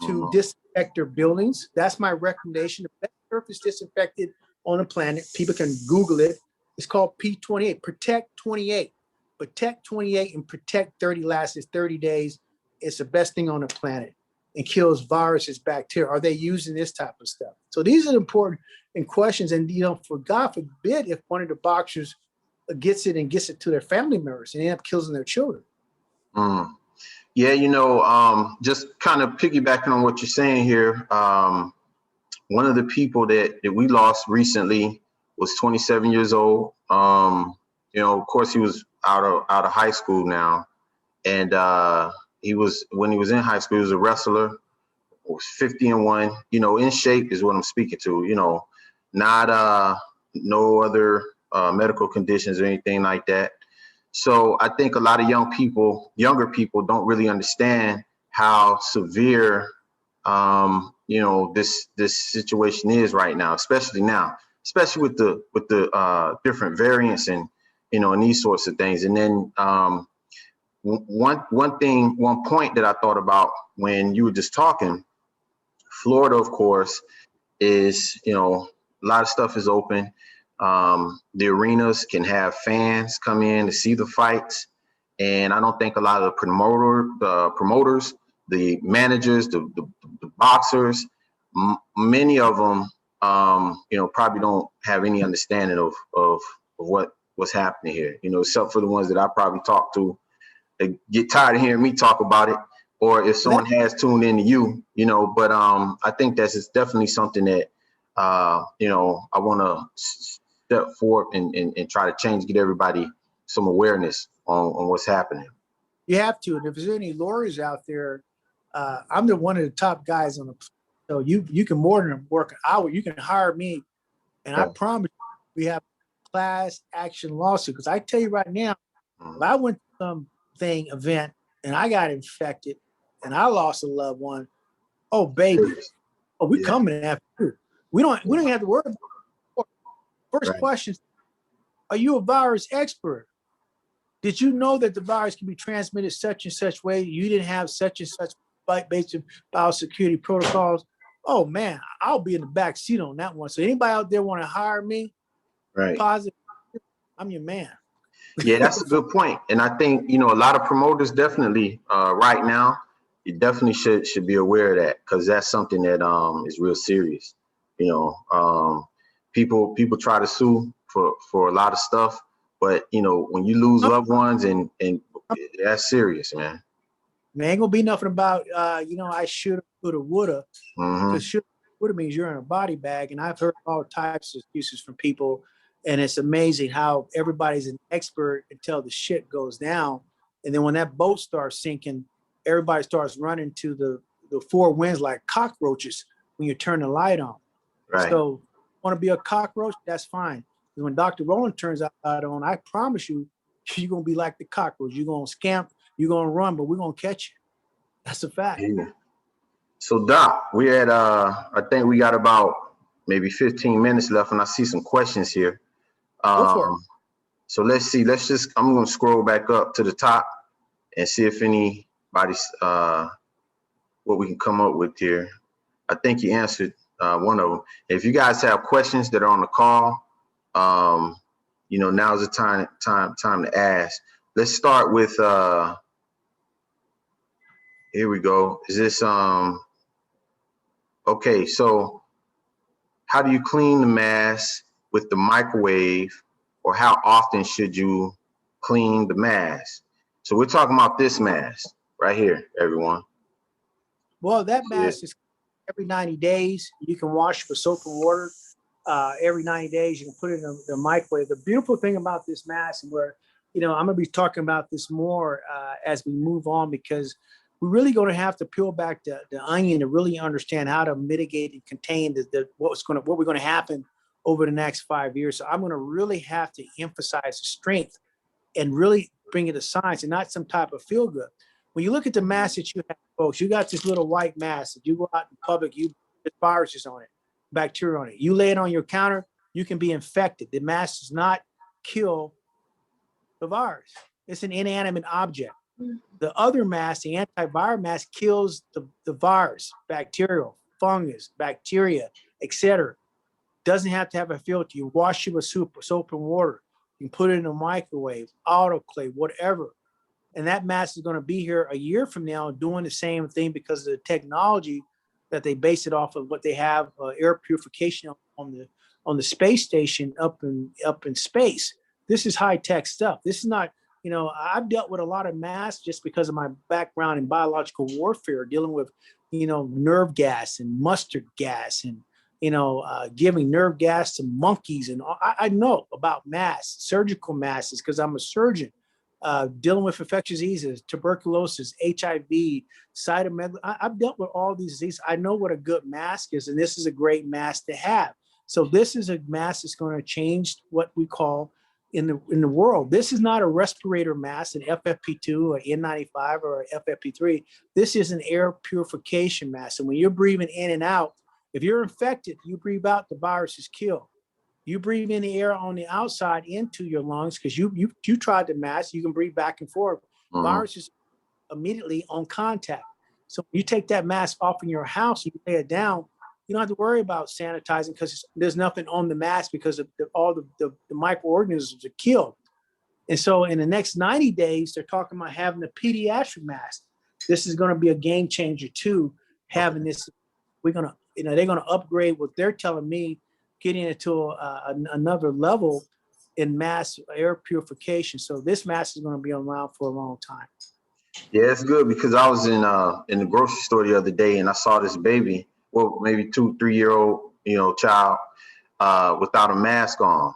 Speaker 2: to disinfect their buildings? That's my recommendation. The best surface disinfected on the planet, people can Google it. It's called P28, Protect 28. Protect 28 and Protect 30 lasts 30 days. It's the best thing on the planet and kills viruses, bacteria. Are they using this type of stuff? So these are important questions. And, for God forbid, if one of the boxers gets it to their family members and end up killing their children.
Speaker 1: Yeah, just kind of piggybacking on what you're saying here. One of the people that we lost recently was 27 years old. Of course, he was out of high school now, and when he was in high school, he was a wrestler. Was 50-1. In shape is what I'm speaking to. Not no other medical conditions or anything like that. So I think a lot of younger people don't really understand how severe this situation is right now, especially with the different variants and and these sorts of things. And then one point that I thought about when you were just talking, Florida, of course, is a lot of stuff is open. The arenas can have fans come in to see the fights, and I don't think a lot of the promoters, the managers, the boxers, many of them, probably don't have any understanding of what's happening here. Except for the ones that I probably talk to, they get tired of hearing me talk about it, or if someone has tuned into you, But I think that's definitely something that I want to step forward and try to get everybody some awareness on what's happening.
Speaker 2: You have to. And if there's any lawyers out there, I'm one of the top guys on the. So you can more than work an hour. You can hire me, and I promise we have class action lawsuit. Because I tell you right now, if I went to some event and I got infected and I lost a loved one, oh baby, we coming after you. We don't have to worry about it. First question: are you a virus expert? Did you know that the virus can be transmitted such and such way? You didn't have such and such basic biosecurity protocols. Oh man, I'll be in the back seat on that one. So anybody out there want to hire me?
Speaker 1: Right.
Speaker 2: Positive, I'm your man.
Speaker 1: Yeah, that's a good point. And I think, a lot of promoters definitely, right now, you definitely should be aware of that, because that's something that is real serious. You know, people try to sue for a lot of stuff, but when you lose loved ones, and that's serious, man.
Speaker 2: There ain't gonna be nothing about I shoulda, coulda, woulda,
Speaker 1: Hmm.
Speaker 2: because shoulda, woulda means you're in a body bag, and I've heard all types of excuses from people, and it's amazing how everybody's an expert until the shit goes down, and then when that boat starts sinking, everybody starts running to the four winds like cockroaches when you turn the light on.
Speaker 1: Right.
Speaker 2: So, want to be a cockroach? That's fine. When Dr. Roland turns out on, I promise you, you're gonna be like the cockroach. You're gonna scamp, you're gonna run, but we're gonna catch you. That's a fact.
Speaker 1: Yeah. So Doc, we're at I think we got about maybe 15 minutes left, and I see some questions here.
Speaker 2: Go for it.
Speaker 1: Um, so let's see. I'm gonna scroll back up to the top and see if anybody's what we can come up with here. I think you answered one of them. If you guys have questions that are on the call, now's the time to ask. Let's start with here we go. Is this okay, so how do you clean the mask with the microwave, or how often should you clean the mask? So we're talking about this mask right here, everyone.
Speaker 2: Well, that mask is every 90 days. You can wash with soap and water. Every 90 days, you can put it in the microwave. The beautiful thing about this mask, and where, I'm going to be talking about this more as we move on, because we're really going to have to peel back the onion to really understand how to mitigate and contain what we're going to happen over the next 5 years. So I'm going to really have to emphasize the strength and really bring it to science and not some type of feel good. When you look at the mask that you have, folks, you got this little white mask that you go out in public, there's viruses on it, bacteria on it. You lay it on your counter, you can be infected. The mask does not kill the virus. It's an inanimate object. The other mask, the antiviral mask, kills the virus, bacterial, fungus, bacteria, etc. Doesn't have to have a filter. You wash it with soap and water. You can put it in a microwave, autoclave, whatever. And that mask is going to be here a year from now doing the same thing because of the technology that they base it off of, what they have air purification on the space station up in space. This is high tech stuff. This is not, I've dealt with a lot of masks just because of my background in biological warfare, dealing with, nerve gas and mustard gas and, giving nerve gas to monkeys. And I know about masks, surgical masks, because I'm a surgeon. Dealing with infectious diseases, tuberculosis, HIV, cytomegalovirus. I've dealt with all these diseases. I know what a good mask is, and this is a great mask to have. So this is a mask that's going to change what we call in the world. This is not a respirator mask, an FFP2 or N95 or FFP3. This is an air purification mask. And when you're breathing in and out, if you're infected, you breathe out, the virus is killed. You breathe in the air on the outside into your lungs because you tried the mask. You can breathe back and forth.
Speaker 1: Mhm.
Speaker 2: Viruses immediately on contact. So you take that mask off in your house, you lay it down. You don't have to worry about sanitizing because there's nothing on the mask because of all the microorganisms are killed. And so in the next 90 days, they're talking about having a pediatric mask. This is going to be a game changer too. Having this, they're going to upgrade what they're telling me, getting it to another level in mass air purification. So this mask is going to be around for a long time.
Speaker 1: Yeah, it's good because I was in the grocery store the other day and I saw this baby, well, maybe 2-3-year-old, child without a mask on.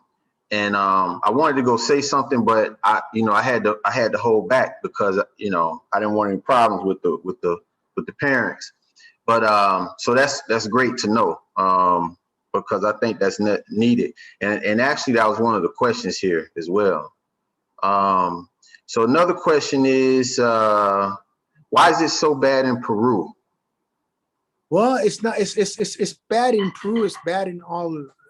Speaker 1: And I wanted to go say something, but I had to hold back because I didn't want any problems with the parents. But so that's great to know. Because I think that's needed. And actually, that was one of the questions here as well. So another question is, why is it so bad in Peru?
Speaker 2: Well, it's not. It's bad in Peru. It's bad in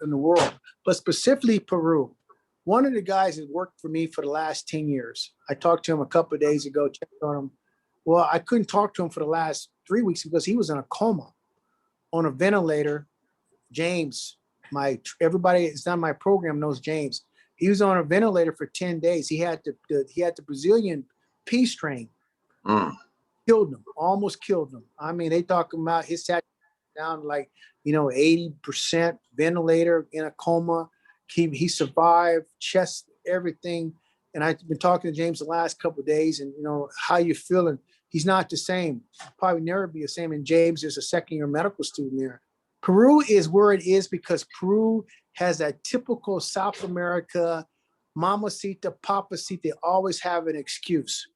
Speaker 2: in the world, but specifically Peru. One of the guys that worked for me for the last 10 years. I talked to him a couple of days ago. Checked on him. Well, I couldn't talk to him for the last 3 weeks because he was in a coma on a ventilator. James, everybody that's on my program knows James. He was on a ventilator for 10 days. He had the Brazilian peace train,
Speaker 1: Mm.
Speaker 2: killed him, almost killed him. I mean, they talking about his sat down like 80% ventilator in a coma. He survived, chest, everything. And I've been talking to James the last couple of days, and how you feeling? He's not the same. Probably never be the same. And James is a second-year medical student there. Peru is where it is because Peru has that typical South America, mamacita, papacita. They always have an excuse.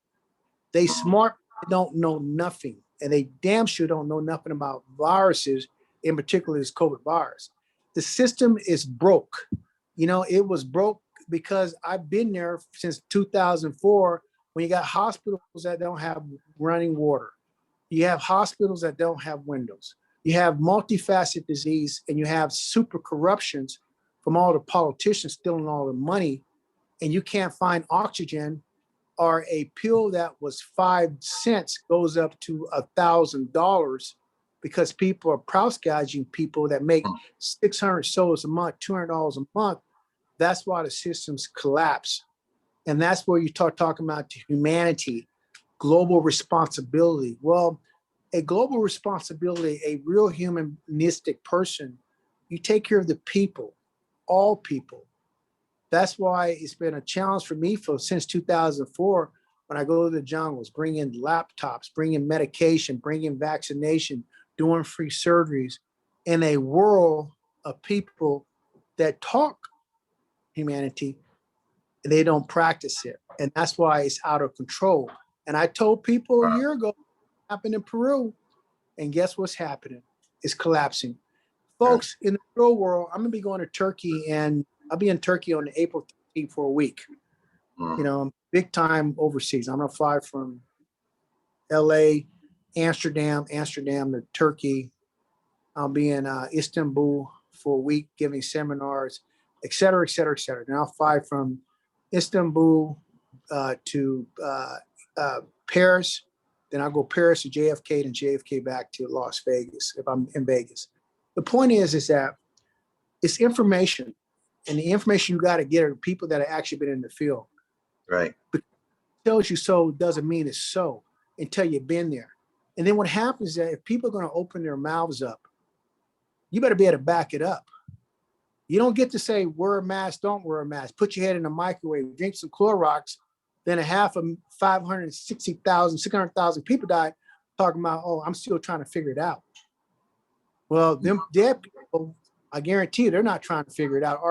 Speaker 2: They smart, they don't know nothing. And they damn sure don't know nothing about viruses, in particular this COVID virus. The system is broke. It was broke because I've been there since 2004 when you got hospitals that don't have running water. You have hospitals that don't have windows. You have multifaceted disease, and you have super corruptions from all the politicians stealing all the money, and you can't find oxygen, or a pill that was 5 cents goes up to $1,000 because people are price gouging people that make $600 a month, $200 a month. That's why the systems collapse. And that's where you talking about humanity, global responsibility. Well, a global responsibility, a real humanistic person, you take care of the people, all people. That's why it's been a challenge for me since 2004 when I go to the jungles, bring in laptops, bring in medication, bring in vaccination, doing free surgeries in a world of people that talk humanity and they don't practice it. And that's why it's out of control. And I told people a year ago, what happened in Peru, and guess what's happening? It's collapsing. Folks, in the real world, I'm gonna be going to Turkey, and I'll be in Turkey on April 13th for a week. I'm big time overseas. I'm gonna fly from LA, Amsterdam to Turkey. I'll be in Istanbul for a week giving seminars, et cetera, et cetera, et cetera. And I'll fly from Istanbul to Paris. Then I'll go Paris to JFK, then JFK back to Las Vegas if I'm in Vegas. The point is that it's information, and the information you got to get are people that have actually been in the field.
Speaker 1: Right.
Speaker 2: But tells you so doesn't mean it's so until you've been there. And then what happens is that if people are going to open their mouths up, you better be able to back it up. You don't get to say wear a mask, don't wear a mask, put your head in the microwave, drink some Clorox, then a half of 560,000, 600,000 people died talking about, oh, I'm still trying to figure it out. Well, them dead people, I guarantee you, they're not trying to figure it out.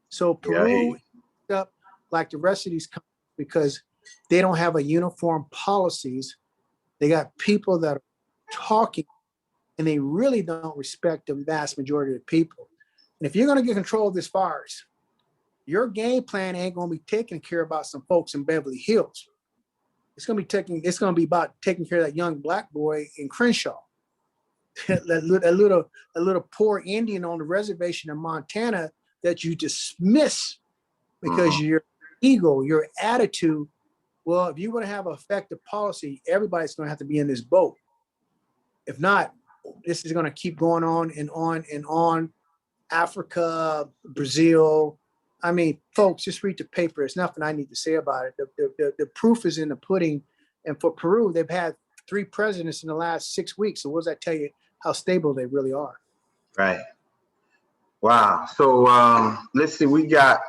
Speaker 2: So Peru up like the rest of these countries because they don't have a uniform policies. They got people that are talking, and they really don't respect the vast majority of the people. And if you're going to get control of this virus, your game plan ain't going to be taking care about some folks in Beverly Hills. It's going to be about taking care of that young black boy in Crenshaw, that little poor Indian on the reservation in Montana that you dismiss because your ego, your attitude. Well, if you want to have an effective policy, everybody's going to have to be in this boat. If not, this is going to keep going on and on and on. Africa, Brazil. I mean, folks, just read the paper. There's nothing I need to say about it. The proof is in the pudding. And for Peru, they've had 3 presidents in the last 6 weeks. So what does that tell you how stable they really are?
Speaker 1: Right. Wow. So let's see. We got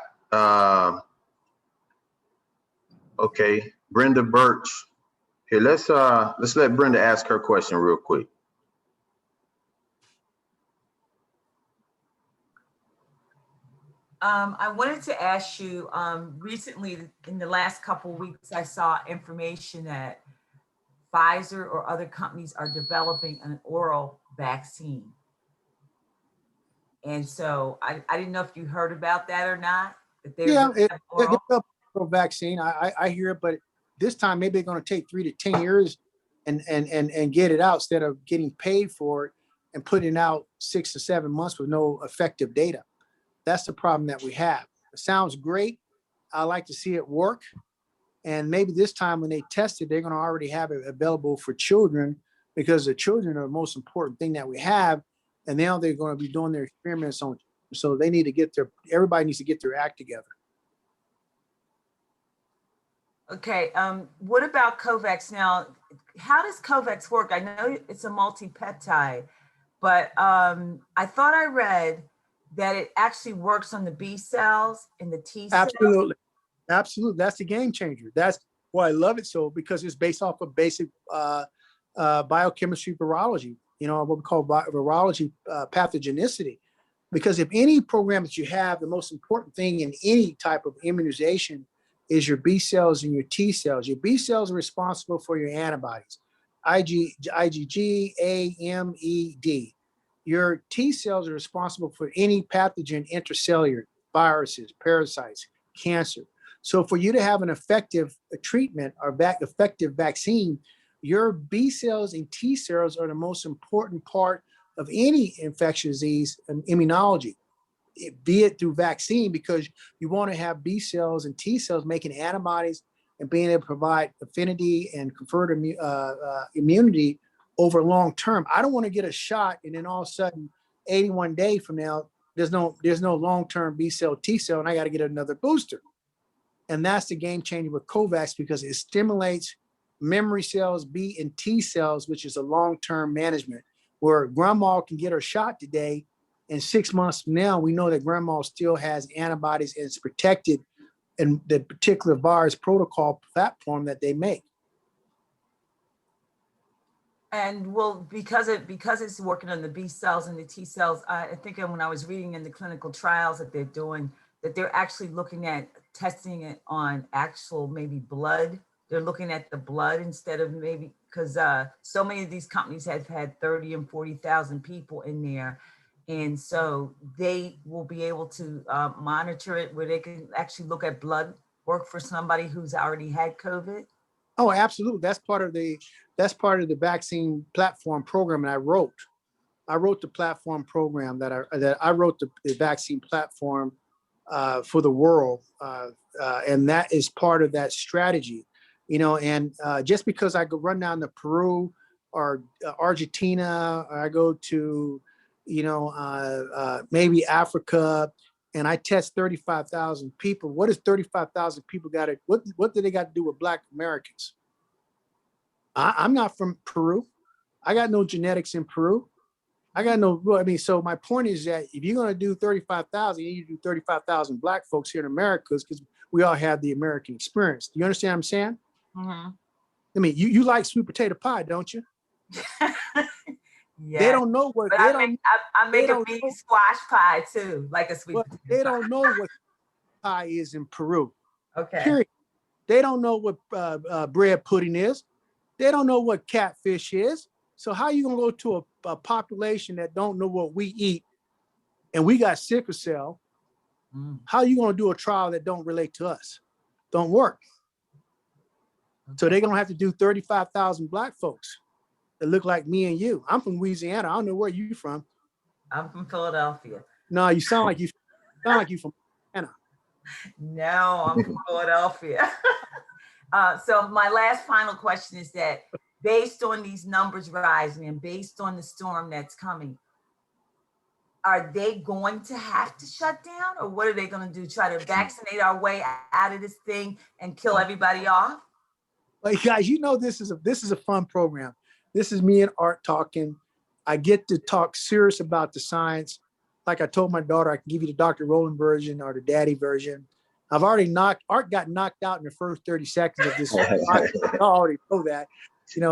Speaker 1: okay, Brenda Birch. Here, let's let Brenda ask her question real quick.
Speaker 3: I wanted to ask you, recently in the last couple of weeks, I saw information that Pfizer or other companies are developing an oral vaccine. And so I didn't know if you heard about that or not. That
Speaker 2: it's a vaccine. I hear it, but this time maybe they're going to take 3 to 10 years and get it out instead of getting paid for it and putting it out 6 to 7 months with no effective data. That's the problem that we have. It sounds great. I like to see it work. And maybe this time when they test it, they're going to already have it available for children because the children are the most important thing that we have. And now they're going to be doing their experiments on So they need to get everybody needs to get their act together.
Speaker 3: Okay, what about COVAX now? How does COVAX work? I know it's a multi-peptide, but I thought I read that it actually works on the B cells and the T cells.
Speaker 2: Absolutely. Absolutely. That's the game changer. That's why I love it so, because it's based off of basic biochemistry virology, what we call virology pathogenicity. Because if any program that you have, the most important thing in any type of immunization is your B cells and your T cells. Your B cells are responsible for your antibodies, IgG, A, M, E, D. Your T cells are responsible for any pathogen, intracellular, viruses, parasites, cancer. So for you to have an effective treatment or effective vaccine, your B cells and T cells are the most important part of any infectious disease and immunology, be it through vaccine, because you want to have B cells and T cells making antibodies and being able to provide affinity and confer immunity over long term. I don't want to get a shot and then all of a sudden 81 days from now, there's no long-term B cell, T cell, and I got to get another booster. And that's the game changer with COVAX, because it stimulates memory cells, B and T cells, which is a long-term management, where grandma can get her shot today, and 6 months from now, we know that grandma still has antibodies and it's protected in the particular virus protocol platform that they make.
Speaker 3: And well, because it's working on the B cells and the T cells, I think when I was reading in the clinical trials that they're doing, that they're actually looking at testing it on actual maybe blood. They're looking at the blood instead of maybe, because so many of these companies have had 30 and 40,000 people in there. And so they will be able to monitor it where they can actually look at blood work for somebody who's already had COVID.
Speaker 2: Oh, absolutely. That's part of the vaccine platform program that I wrote. I wrote the platform program that I wrote the vaccine platform for the world. And that is part of that strategy, and just because I go run down to Peru or Argentina, or I go to, maybe Africa, and I test 35,000 people. What does 35,000 people what do they got to do with Black Americans? I'm not from Peru. I got no genetics in Peru. So my point is that if you're going to do 35,000, you need to do 35,000 Black folks here in America, because we all have the American experience. Do you understand what I'm saying?
Speaker 3: Mm-hmm.
Speaker 2: I mean, you like sweet potato pie, don't you?
Speaker 3: Yeah.
Speaker 2: They don't know what
Speaker 3: But I make a big squash pie too, like a sweet potato pie.
Speaker 2: They don't know what pie is in Peru.
Speaker 3: Okay.
Speaker 2: Period. They don't know what bread pudding is. They don't know what catfish is. So how you gonna go to a population that don't know what we eat, and we got sickle cell? How you gonna do a trial that don't relate to us? Don't work. Okay. So they're gonna have to do 35,000 Black folks that look like me and you. I'm from Louisiana. I don't know where you from.
Speaker 3: I'm from Philadelphia.
Speaker 2: No, you sound like you from Atlanta.
Speaker 3: No, I'm from Philadelphia. So my last final question is that, based on these numbers rising and based on the storm that's coming, are they going to have to shut down, or what are they going to do? Try to vaccinate our way out of this thing and kill everybody off?
Speaker 2: Well, guys, this is a fun program. This is me and Art talking. I get to talk serious about the science. Like I told my daughter, I can give you the Dr. Rowland version or the daddy version. Art got knocked out in the first 30 seconds of this. I already know that.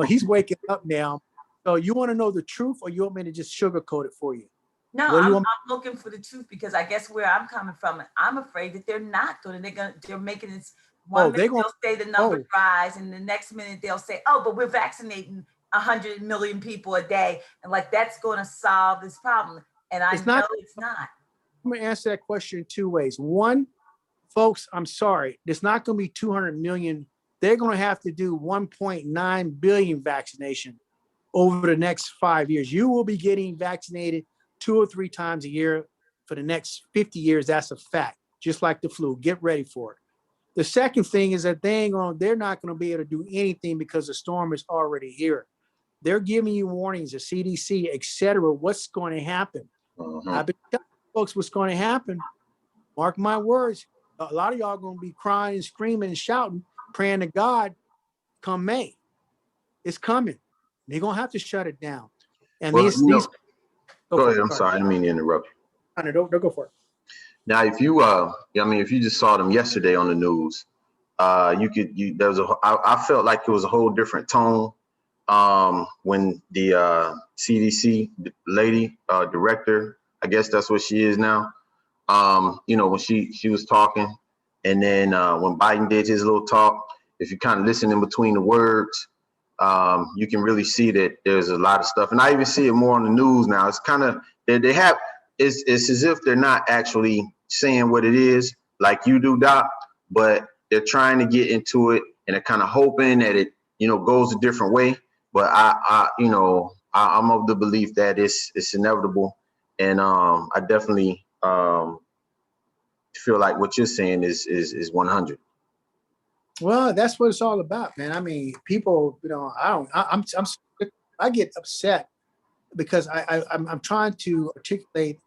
Speaker 2: He's waking up now. So you want to know the truth, or you want me to just sugarcoat it for you?
Speaker 3: No, I'm looking for the truth, because I guess where I'm coming from, I'm afraid that they're not going to, they're making this one minute they'll say the numbers rise, and the next minute they'll say, oh, but we're vaccinating 100 million people a day. And like, that's going to solve this problem. And I know it's not.
Speaker 2: I'm going to answer that question in two ways. One, folks, I'm sorry, it's not going to be 200 million. They're going to have to do 1.9 billion vaccination over the next 5 years. You will be getting vaccinated 2 or 3 times a year for the next 50 years. That's a fact, just like the flu. Get ready for it. The second thing is that they're not going to be able to do anything because the storm is already here. They're giving you warnings, the CDC, et cetera, what's going to happen. I've been telling folks, what's going to happen, mark my words, a lot of y'all going to be crying and screaming and shouting, praying to God come May. It's coming. They're going to have to shut it down. And
Speaker 1: Well,
Speaker 2: these
Speaker 1: go ahead. I'm sorry. I didn't mean to interrupt you.
Speaker 2: Don't go for it.
Speaker 1: Now, if you, if you just saw them yesterday on the news, I felt like it was a whole different tone when the CDC lady, director, I guess that's what she is now, when she was talking, and then when Biden did his little talk, if you kind of listen in between the words, you can really see that there's a lot of stuff. And I even see it more on the news now. It's kind of, it's as if they're not actually saying what it is like you do, Doc, but they're trying to get into it and they're kind of hoping that it, goes a different way. But I'm of the belief that it's inevitable. And I definitely feel like what you're saying is 100.
Speaker 2: Well, that's what it's all about, man. I mean, people, I get upset because I'm trying to articulate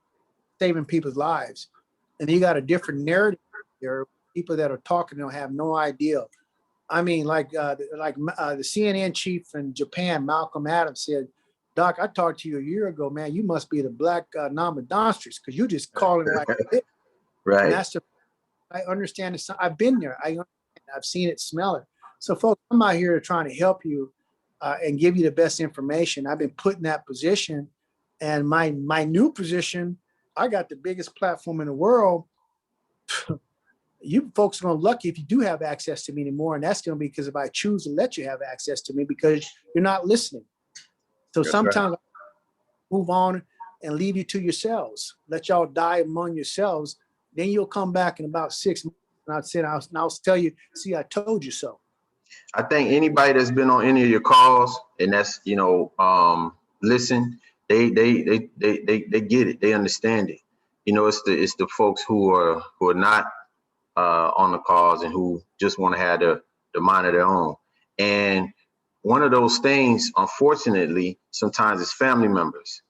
Speaker 2: saving people's lives, and you got a different narrative. There are people that are talking don't have no idea. I mean, like the CNN chief in Japan, Malcolm Adams, said, "Doc, I talked to you a year ago, man. You must be the black nomadonstrous because you just calling it like this."
Speaker 1: Right.
Speaker 2: And that's I understand it. I've been there. I've seen it, smell it. So, folks, I'm out here trying to help you and give you the best information. I've been put in that position, and my new position, I got the biggest platform in the world. You folks are going to be lucky if you do have access to me anymore, and that's going to be because if I choose to let you have access to me because you're not listening. So sometimes I move on and leave you to yourselves. Let y'all die among yourselves. Then you'll come back in about 6 months. And I'll tell you, see, I told you so.
Speaker 1: I think anybody that's been on any of your calls and that's, listen, they get it. They understand it. It's the folks who are not on the calls and who just want to have the mind of their own. And one of those things, unfortunately, sometimes it's family members,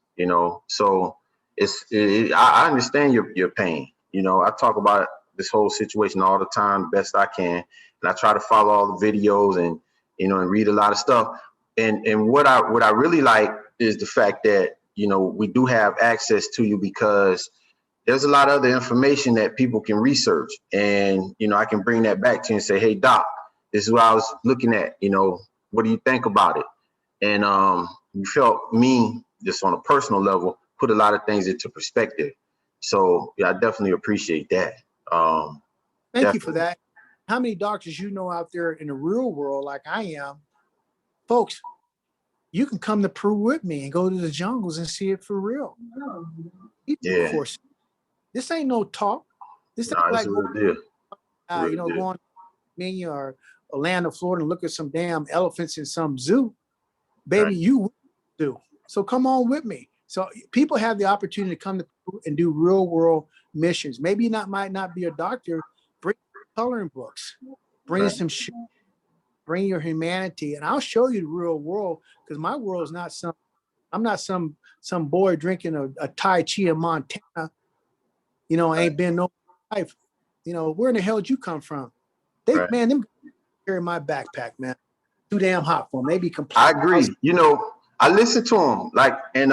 Speaker 1: so I understand your pain. I talk about this whole situation all the time, best I can. And I try to follow all the videos and, and read a lot of stuff. And what I really like is the fact that, we do have access to you because there's a lot of other information that people can research. And, I can bring that back to you and say, hey, Doc, this is what I was looking at, what do you think about it? And you felt me, just on a personal level, put a lot of things into perspective. So yeah, I definitely appreciate that.
Speaker 2: Thank you for that. How many doctors you know out there in the real world like I am? Folks, you can come to Peru with me and go to the jungles and see it for real.
Speaker 1: Yeah.
Speaker 2: Of course. This ain't no talk. This ain't like
Speaker 1: going
Speaker 2: to Mania or Orlando, Florida and look at some damn elephants in some zoo. Baby, right. You do. So come on with me. So people have the opportunity to come to Peru and do real world missions. Maybe you might not be a doctor. Bring coloring books. Bring some shit. Bring your humanity, and I'll show you the real world because my world is not I'm not some boy drinking a Tai Chi in Montana. Ain't been no life. Where in the hell did you come from? Man, them carry my backpack, man. Too damn hot for them. They be complete.
Speaker 1: I agree. I listen to them, and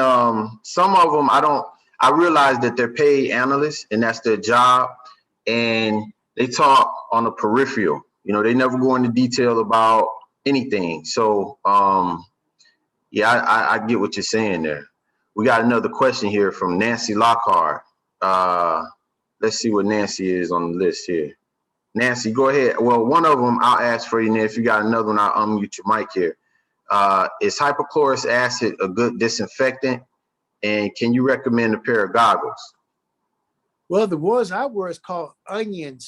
Speaker 1: some of them I realize that they're paid analysts and that's their job, and they talk on the peripheral. They never go into detail about anything. So, yeah, I get what you're saying there. We got another question here from Nancy Lockhart. Let's see what Nancy is on the list here. Nancy, go ahead. Well, one of them I'll ask for you, and if you got another one, I'll unmute your mic here. Is hypochlorous acid a good disinfectant? And can you recommend a pair of goggles?
Speaker 2: Well, the ones I wear is called onion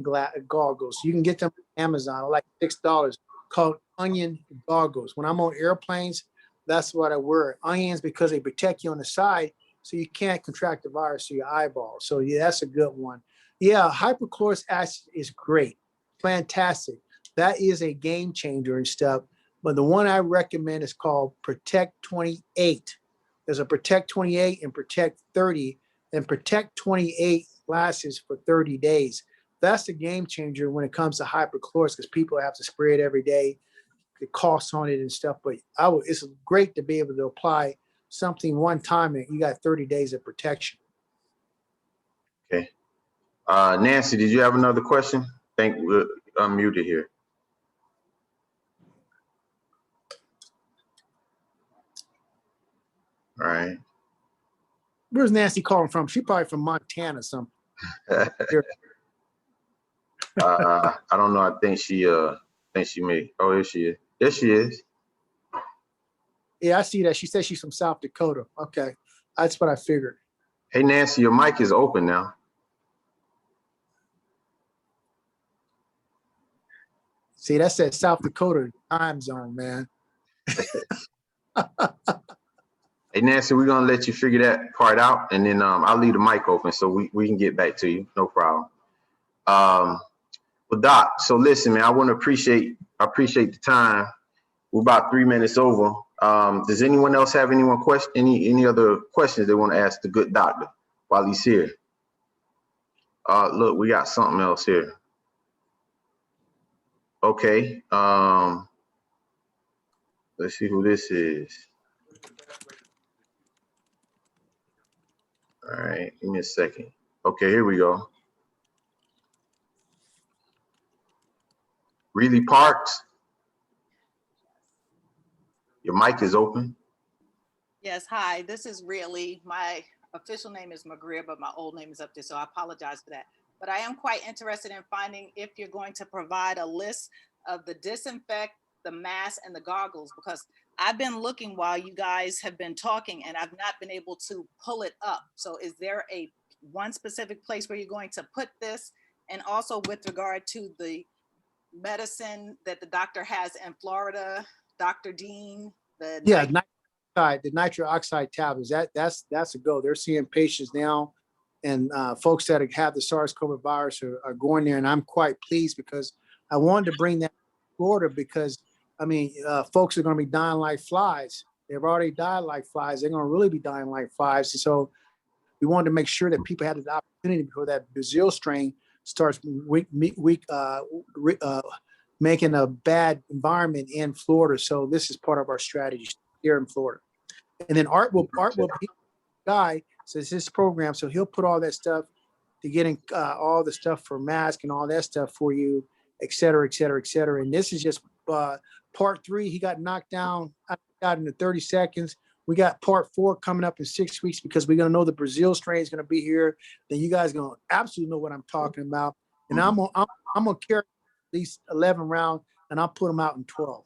Speaker 2: goggles. You can get them on Amazon, like $6, called onion goggles. When I'm on airplanes, that's what I wear. Onions because they protect you on the side, so you can't contract the virus to your eyeball. So yeah, that's a good one. Yeah, hypochlorous acid is great, fantastic. That is a game changer and stuff. But the one I recommend is called Protect 28. There's a Protect 28 and Protect 30. and Protect 28 lasts for 30 days. That's the game changer when it comes to hypochlorous, because people have to spray it every day, the costs on it and stuff. But it's great to be able to apply something one time and you got 30 days of protection.
Speaker 1: Okay. Nancy, did you have another question? We're unmuted here. All right.
Speaker 2: Where's Nancy calling from? She probably from Montana or something.
Speaker 1: I don't know. I think she may. Oh, here she is. There she is.
Speaker 2: Yeah, I see that. She said she's from South Dakota. Okay. That's what I figured.
Speaker 1: Hey, Nancy, your mic is open now.
Speaker 2: See, that says South Dakota time zone, man.
Speaker 1: Hey, Nancy, we're going to let you figure that part out, and then I'll leave the mic open so we can get back to you. No problem. Well, Doc, so listen, man, I appreciate the time. We're about 3 minutes over. Does anyone else have any other questions they want to ask the good doctor while he's here? Look, we got something else here. Okay. Let's see who this is. All right, give me a second. Okay, here we go. Really Parks, your mic is open.
Speaker 4: Yes, hi, this is Really. My official name is McGreer, but my old name is up there, so I apologize for that. But I am quite interested in finding if you're going to provide a list of the disinfect, the mask, and the goggles, because I've been looking while you guys have been talking and I've not been able to pull it up. So is there one specific place where you're going to put this? And also with regard to the medicine that the doctor has in Florida, Dr. Dean, the
Speaker 2: nitric oxide tablets, that's a go. They're seeing patients now, and folks that have the SARS-CoV virus are going there, and I'm quite pleased because I wanted to bring that to Florida because, I mean, folks are going to be dying like flies. They've already died like flies. They're going to really be dying like flies. And so we wanted to make sure that people had the opportunity before that Brazil strain starts making a bad environment in Florida. So this is part of our strategy here in Florida. And then Art will be guy, so it's his program. So he'll put all that stuff to getting all the stuff for mask and all that stuff for you, et cetera, et cetera, et cetera. And this is just part 3. He got knocked down out in the 30 seconds. We got part 4 coming up in 6 weeks because we're going to know the Brazil strain is going to be here. Then you guys are going to absolutely know what I'm talking about. And I'm going to carry at least 11 rounds, and I'll put them out in 12.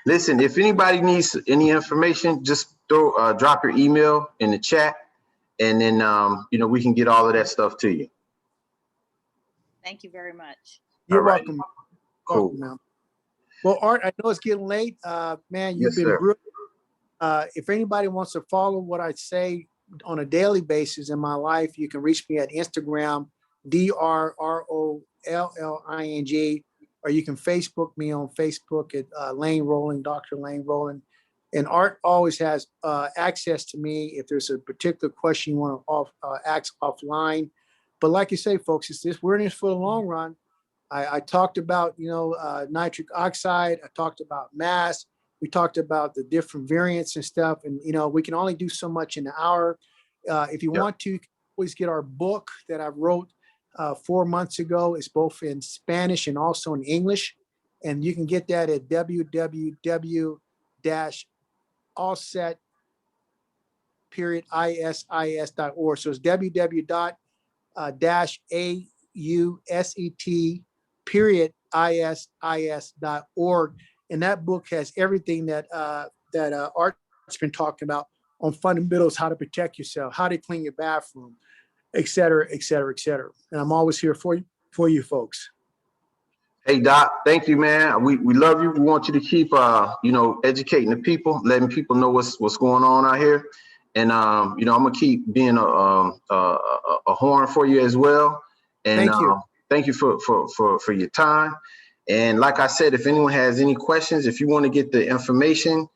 Speaker 1: Listen, if anybody needs any information, just drop your email in the chat, and then we can get all of that stuff to you.
Speaker 4: Thank you very much.
Speaker 2: You're welcome.
Speaker 1: Cool.
Speaker 2: Welcome, well, Art, I know it's getting late. Man, you've been brilliant. If anybody wants to follow what I say on a daily basis in my life, you can reach me at Instagram, DRROLLING, or you can Facebook me on Facebook at Lane Rowland, Dr. Lane Rowland. And Art always has access to me if there's a particular question you want to ask offline. But like you say, folks, we're in this for the long run. I talked about, nitric oxide. I talked about masks. We talked about the different variants and stuff. And, we can only do so much in an hour. If you want to, you can always get our book that I wrote 4 months ago. It's both in Spanish and also in English. And you can get that at www.auset.org. So it's www.auset.org. And that book has everything that Art's been talking about on fundamentals, how to protect yourself, how to clean your bathroom, et cetera, et cetera, et cetera. And I'm always here for you folks.
Speaker 1: Hey, Doc, thank you, man. We love you. We want you to keep, educating the people, letting people know what's going on out here. And, I'm going to keep being a horn for you as well. And thank you for your time. And like I said, if anyone has any questions, if you want to get the information,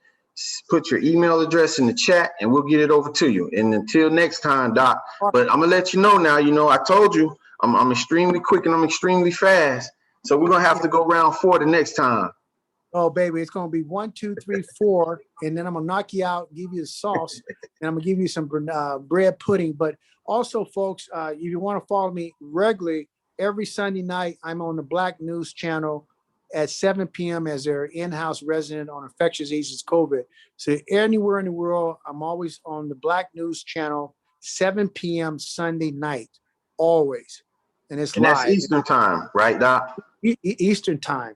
Speaker 1: put your email address in the chat and we'll get it over to you. And until next time, Doc, but I'm gonna let you know now, I told you, I'm extremely quick and I'm extremely fast. So we're gonna have to go round 4 the next time.
Speaker 2: Oh, baby, it's gonna be 1, 2, 3, 4, and then I'm gonna knock you out, give you the sauce, and I'm gonna give you some bread pudding. But also, folks, if you want to follow me regularly, every Sunday night, I'm on the Black News Channel at 7 p.m. as their in-house resident on infectious diseases COVID. So anywhere in the world, I'm always on the Black News Channel, 7 p.m. Sunday night, always, and it's
Speaker 1: And that's
Speaker 2: live.
Speaker 1: Eastern time, right, Doc?
Speaker 2: Eastern time.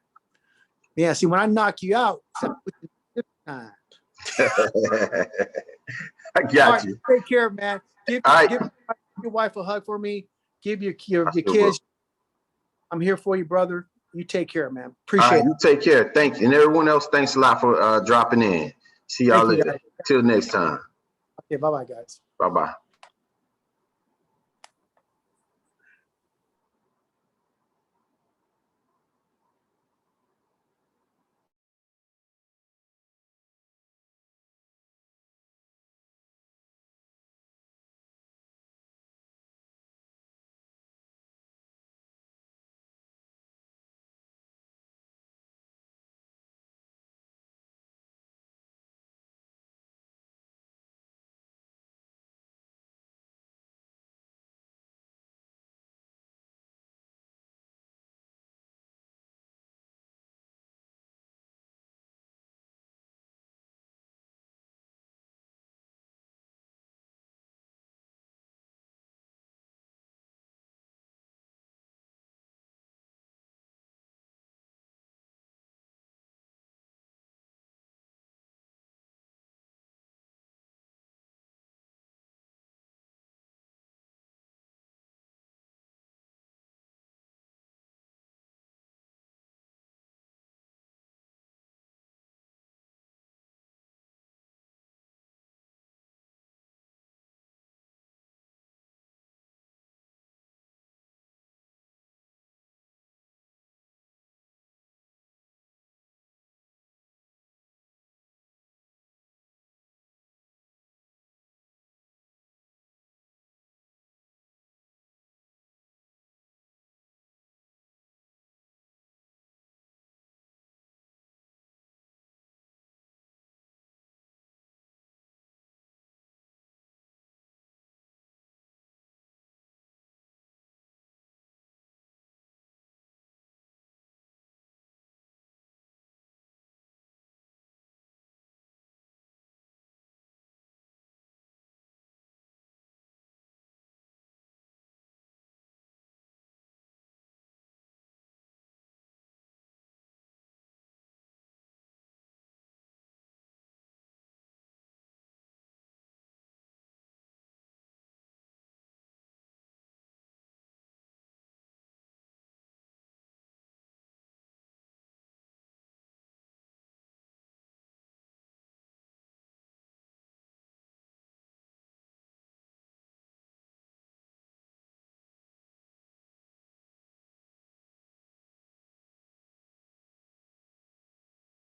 Speaker 2: Yeah, see, when I knock you out, it's time.
Speaker 1: I
Speaker 2: All
Speaker 1: got
Speaker 2: right,
Speaker 1: you.
Speaker 2: take care, man. Give
Speaker 1: All right.
Speaker 2: your wife a hug for me. Give your
Speaker 1: I sure
Speaker 2: kids. I'm here for you, brother. You take care, man.
Speaker 1: All
Speaker 2: Appreciate
Speaker 1: right,
Speaker 2: it.
Speaker 1: you take care. Thank you. And everyone else, thanks a lot for dropping in. See y'all
Speaker 2: Thank you,
Speaker 1: later.
Speaker 2: guys.
Speaker 1: Till next time.
Speaker 2: Okay, bye-bye, guys.
Speaker 1: Bye-bye.